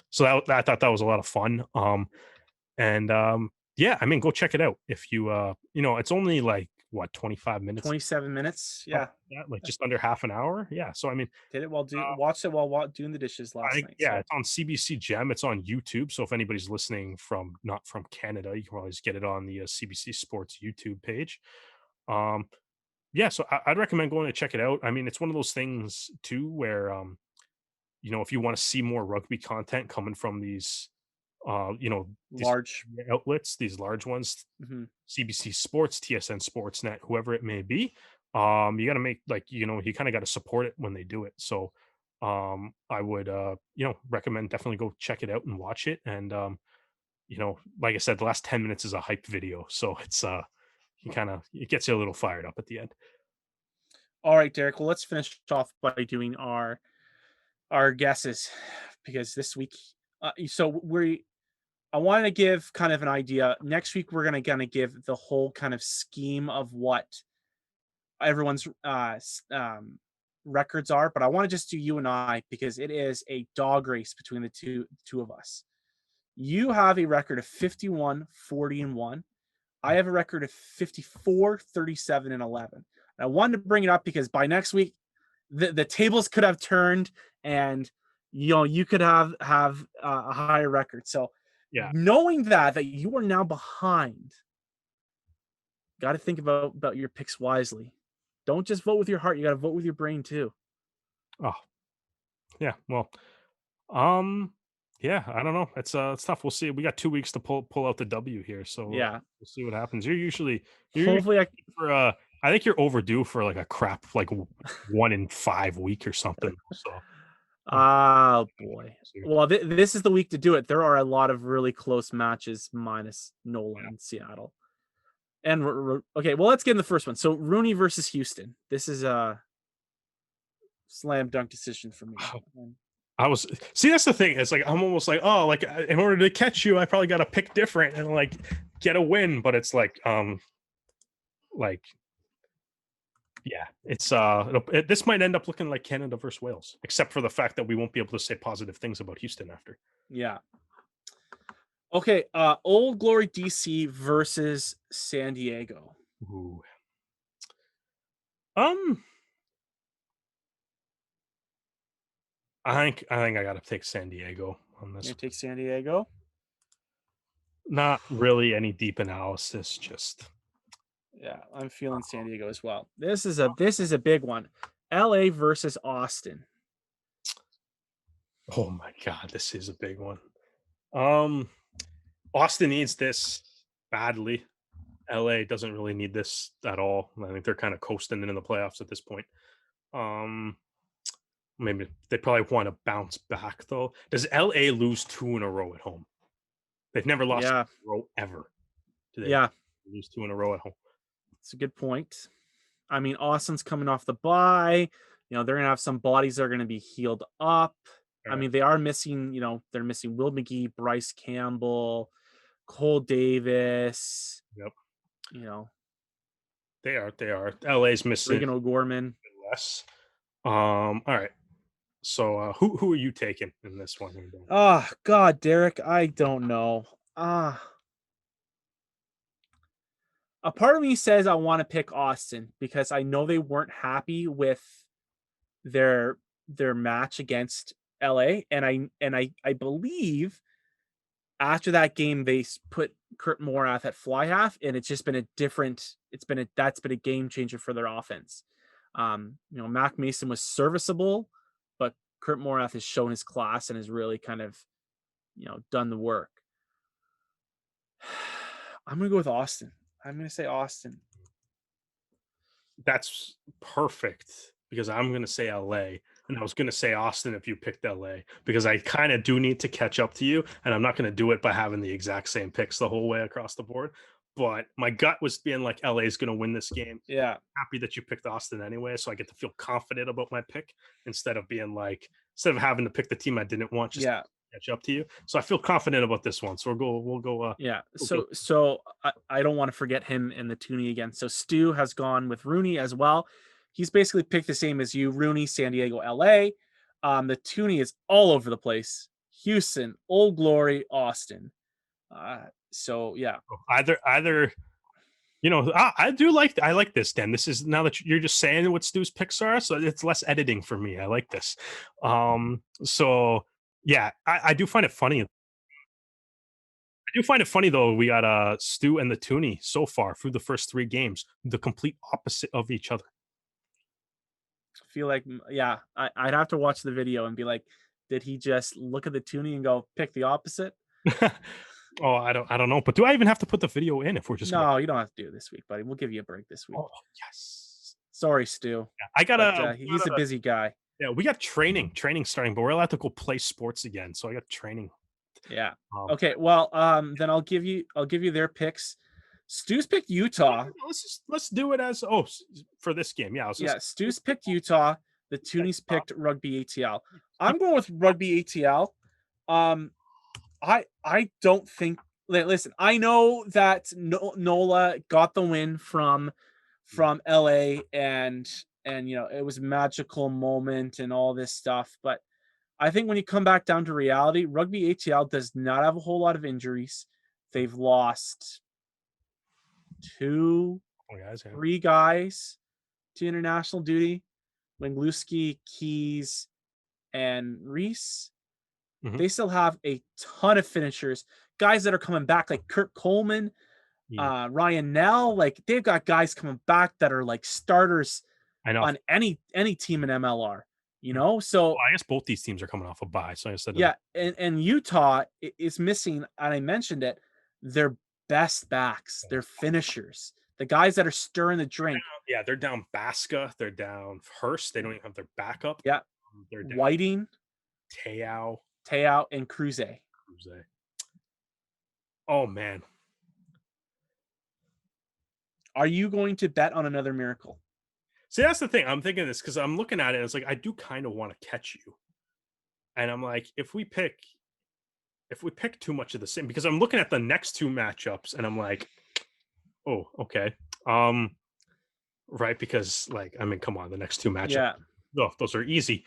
So I thought that was a lot of fun. And yeah, I mean, go check it out if you it's only like what 25 minutes, 27 minutes. something Yeah, like that, like just under half an hour. Yeah, so I mean, did it while uh, watched it while doing the dishes I last think night. yeah, So it's on CBC Gem. It's on YouTube. So if anybody's listening from not from Canada, you can always get it on the CBC Sports YouTube page. Um, yeah, so I'd recommend going to check it out. I mean, it's one of those things too where if you want to see more rugby content coming from these These Large. outlets, these large ones, Mhm. CBC Sports, TSN Sportsnet, whoever it may be. You got to make like you kind of got to support it when they do it. So I would recommend definitely go check it out and watch it. And like I said, the last 10 minutes is a hype video, so it's it gets you a little fired up at the end. All right, Derek. Well, let's finish off by doing our guesses because this week, so we I wanted to give kind of an idea. Next week, we're gonna give the whole kind of scheme of what everyone's records are, but I want to just do you and I because it is a dog race between the two of us. You have a record of 51, 40, and 1. I have a record of 54, 37, and 11. And I wanted to bring it up because by next week, the tables could have turned and you could have a higher record. So Yeah. knowing that you are now behind, got to think about your picks wisely. Don't just vote with your heart. You got to vote with your brain too. Oh, yeah. Well, um, yeah. I don't know. It's tough. We'll see. We got 2 weeks to pull out the W here, so Yeah. we'll see what happens. You're usually Hopefully, for I think you're overdue for like a crap like 1 in 5 week or something. So oh we'll boy. see. Well, this is the week to do it. There are a lot of really close matches, minus Nola Yeah. and Seattle. And okay, well, let's get in the first one. So Rooney versus Houston. This is a slam dunk decision for me. I was see that's the thing. It's like I'm almost like, oh, like in order to catch you, I probably got to pick different and like get a win. But it's like yeah, this might end up looking like Canada versus Wales, except for the fact that we won't be able to say positive things about Houston after. Yeah. Okay, Old Glory DC versus San Diego. Ooh. Um, I think I got to take San Diego on You this. take San Diego? Not really any deep analysis, just Yeah, I'm feeling San Diego as well. This is a big one. LA versus Austin. oh my god, this is a big one. Um, Austin needs this badly. LA doesn't really need this at all. I think they're kind of coasting into the playoffs at this point. Um, Maybe they probably want to bounce back though. Does LA lose 2 in a row at home? They've never lost Yeah, in a row ever. Do they yeah, lose 2 in a row at home? it's a good point. I mean, Austin's coming off the bye. They're gonna have some bodies that are gonna be healed up. I Alright. mean, they are missing, they're missing Will McGee, Bryce Campbell, Cole Davis, Yep. you know, They are. They are. LA's missing Regan O'Gorman. less. All right. So who are you taking in this one here, Dan? Oh God, Derek, I don't know. Ah, a part of me says I want to pick Austin because I know they weren't happy with their their match against LA, and I believe after that game they put Kurt Morath at fly half, and it's just been a different. That's been a game changer for their offense. Mac Mason was serviceable, but Kurt Morath has shown his class and has really kind of done the work. I'm gonna go with Austin. I'm gonna say Austin. That's perfect because I'm going to say LA and I was going to say Austin if you picked LA because I kind of do need to catch up to you and I'm not going to do it by having the exact same picks the whole way across the board. But my gut was being like LA is going to win this game. Yeah, Happy that you picked Austin anyway, so I get to feel confident about my pick instead of having to pick the team I didn't want just to yeah, catch up to you. So I feel confident about this one. So yeah. we'll go So I don't want to forget him in the Toonie again. So Stu has gone with Rooney as well. He's basically picked the same as you: Rooney, San Diego, LA. The Toonie is all over the place: Houston, Old Glory, Austin. So yeah, either I like this, Dan. This is now that you're just saying what Stu's picks are, so it's less editing for me. I like this. So yeah, I do find it funny. I do find it funny though. We got Stu and the Toonie so far through the first 3 games, the complete opposite of each other. I feel like yeah, I'd have to watch the video and be like, did he just look at the Toonie and go pick the opposite? Oh, I don't know. But do I even have to put the video in if we're just gonna? No, you don't have to do it this week, buddy. We'll give you a break this week. Oh, yes. Sorry, Stu, Yeah, I but gotta, he's a busy guy. yeah, we got training starting, but we're allowed to go play sports again. So I got training. Yeah. Um, Okay. Well, then I'll give you their picks. Stu's picked no, Utah. no, no, let's do it as for this game. Yeah, I was Yeah, just Stu's picked Utah. The Toonies picked Rugby ATL. I'm going with Rugby ATL. Um, I don't think. Listen, I know that Nola got the win from LA, and it was a magical moment and all this stuff. But I think when you come back down to reality, Rugby ATL does not have a whole lot of injuries. They've lost two, guys. Yeah. 3 guys to international duty. Wingluski, Keys, and Reese. Mhm. They still have a ton of finishers, guys that are coming back like Kurt Coleman, Yeah, Ryan Nell. Like they've got guys coming back that are like starters I know. on any team in MLR. Mm. So Well, I guess both these teams are coming off a bye, so I said yeah, and Utah is missing, and I mentioned it. Their best backs, their finishers, the guys that are stirring the drink. yeah, they're down Basca, they're down Hurst, they don't even have their backup. Yeah, They're down Whiting, Teao, Teao, and Cruze. Jose. Oh man. Are you going to bet on another miracle? See, that's the thing. I'm thinking this because I'm looking at it. And it's like I do kind of want to catch you, and I'm like, if we pick too much of the same, because I'm looking at the next two matchups, and I'm like, oh, okay, right, because like I mean, come on, the next two matchups, Yeah. oh, those are easy.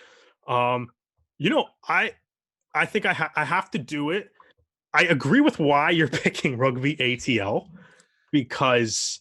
Um, I think I have to do it. I agree with why you're picking Rugby ATL because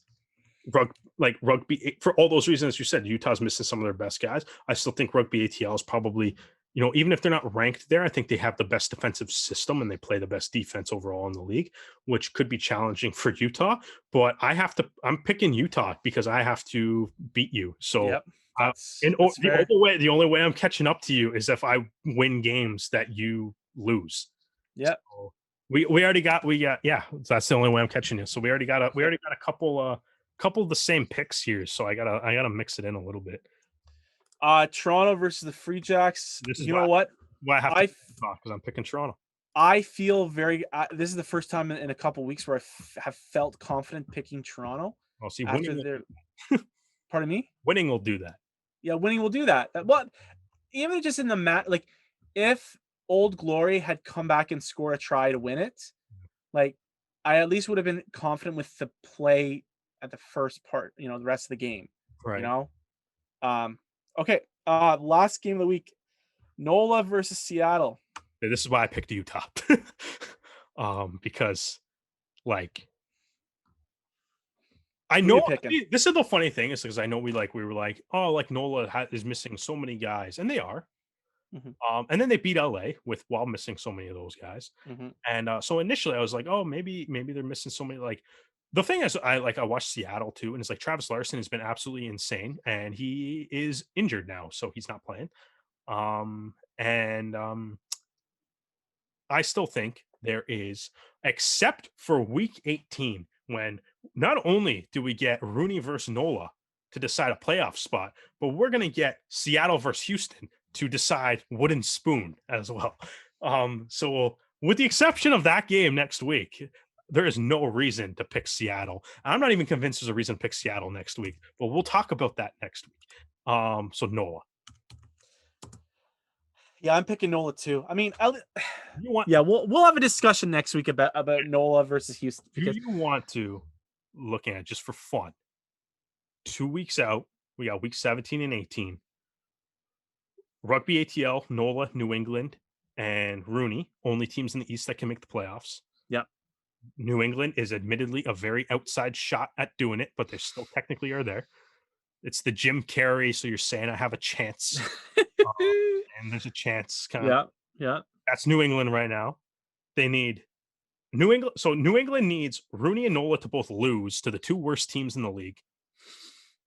rugby for all those reasons you said. Utah's missing some of their best guys. I still think Rugby ATL is probably, even if they're not ranked there, I think they have the best defensive system and they play the best defense overall in the league, which could be challenging for Utah. But I'm picking Utah because I have to beat you. So Yep. That's and that's fair. the only way I'm catching up to you is if I win games that you lose. Yep. So we already got yeah, that's the only way I'm catching you. So we Okay. already got a couple of the same picks here. So I gotta mix it in a little bit. Toronto versus the Free Jacks. This is You know what? why I have to I talk because I'm picking Toronto. I feel very. This is the first time in a couple weeks where have felt confident picking Toronto I'll see after their. Pardon me. winning will do that. Yeah, winning will do that. Well, even just in the like if Old Glory had come back and score a try to win it, like I at least would have been confident with the play at the first part. The rest of the game. You Right. know. Um. Okay. Last game of the week. NOLA versus Seattle. This is why I picked Utah. Because like I Who you know picking? this is the funny thing is because I know we were like, oh, like Nola is missing so many guys, and they are. Mhm, And then they beat LA while missing so many of those guys. mhm. And so initially I was like, oh, maybe they're missing so many. Like the thing is, I watched Seattle too, and it's like Travis Larson has been absolutely insane, and he is injured now, so he's not playing. And I still think there is, except for week 18, when not only do we get Rooney versus Nola to decide a playoff spot, but we're going to get Seattle versus Houston to decide wooden spoon as well. So, with the exception of that game next week, there is no reason to pick Seattle. I'm not even convinced there's a reason to pick Seattle next week, but we'll talk about that next week. So Nola, Yeah, I'm picking NOLA too. I mean, you want yeah, we'll have a discussion next week about NOLA versus Houston do because you want to look at just for fun? 2 weeks out, we got week 17 and 18. Rugby ATL, NOLA, New England, and Rooney, only teams in the East that can make the playoffs. yeah. New England is admittedly a very outside shot at doing it, but they still technically are there. It's the Jim Carrey, so you're saying I have a chance, uh, and there's a chance. Kind of Yeah, yeah. that's New England right now. They need New England. So New England needs Rooney and Nola to both lose to the two worst teams in the league,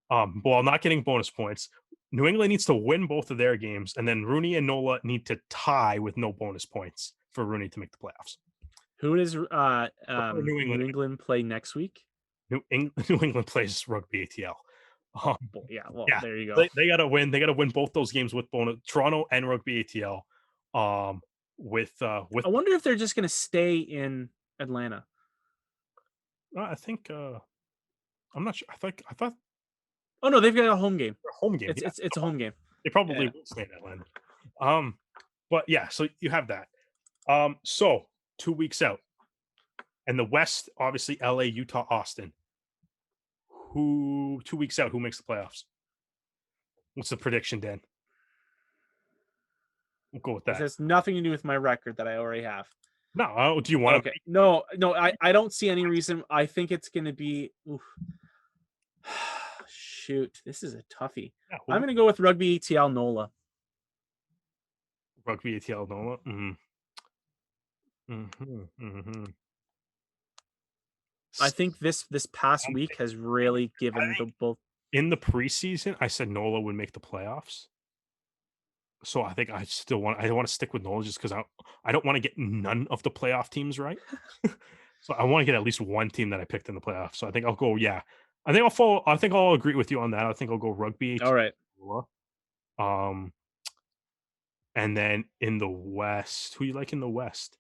while not getting bonus points. New England needs to win both of their games, and then Rooney and Nola need to tie with no bonus points for Rooney to make the playoffs. Who does New New England. England play next week? New England plays rugby ATL. Oh boy, yeah. Well, Yeah, there you go. they gotta win. They gotta win both those games with bonus. Toronto and rugby ATL. With I wonder if they're just gonna stay in Atlanta. I think I'm not sure. I thought Oh no, they've got a home game. their home game. It's Yeah, it's a home game. they probably Yeah. will stay in Atlanta. But yeah, so you have that. So 2 weeks out, and the West, obviously LA, Utah, Austin. Who 2 weeks out? Who makes the playoffs? What's the prediction, Dan? We'll go with This that. has nothing to do with my record that I already have. No, do you want Okay. No, I don't see any reason. I think it's gonna be oof. Shoot, this is a toughie. Yeah, I'm gonna go with rugby ATL NOLA. rugby ATL NOLA. Mm-hmm. I think this past week has really given the both. In the preseason, I said NOLA would make the playoffs. So I think I want to stick with NOLA just because I don't want to get none of the playoff teams right. So I want to get at least one team that I picked in the playoffs. So I think I'll go, yeah. I think I'll agree with you on that. I think I'll go rugby. All right. And then in the West, who you like in the West?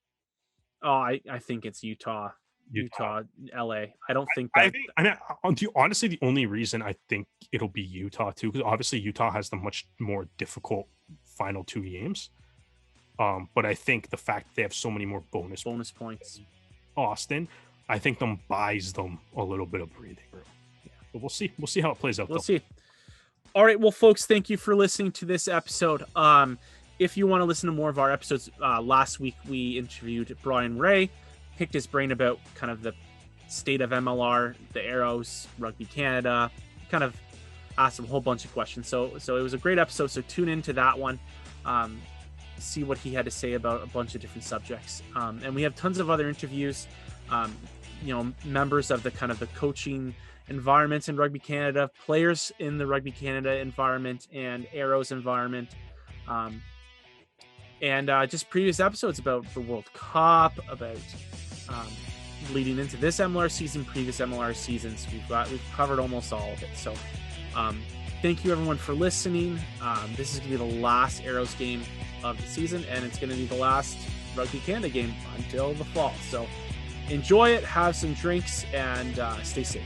Oh, I think it's Utah, LA. I don't think I that. think, honestly, the only reason I think it'll be Utah too, because obviously Utah has the much more difficult final 2 games. But I think the fact that they have so many more bonus points. Austin, I think them buys them a little bit of breathing room. Yeah. But we'll see. We'll see how it plays out. We'll see. All right. Well, folks, thank you for listening to this episode. If you want to listen to more of our episodes, last week we interviewed Brian Ray, picked his brain about kind of the state of MLR, the Arrows, Rugby Canada, kind of asked him a whole bunch of questions. So it was a great episode. So tune into that one, see what he had to say about a bunch of different subjects. And we have tons of other interviews, members of the kind of the coaching environments in Rugby Canada, players in the Rugby Canada environment and Arrows environment. And just previous episodes about the World Cup, about leading into this MLR season, previous MLR seasons. We've covered almost all of it. So thank you everyone for listening. This is going to be the last Arrows game of the season, and it's going to be the last Rugby Canada game until the fall. So enjoy it, have some drinks, and stay safe.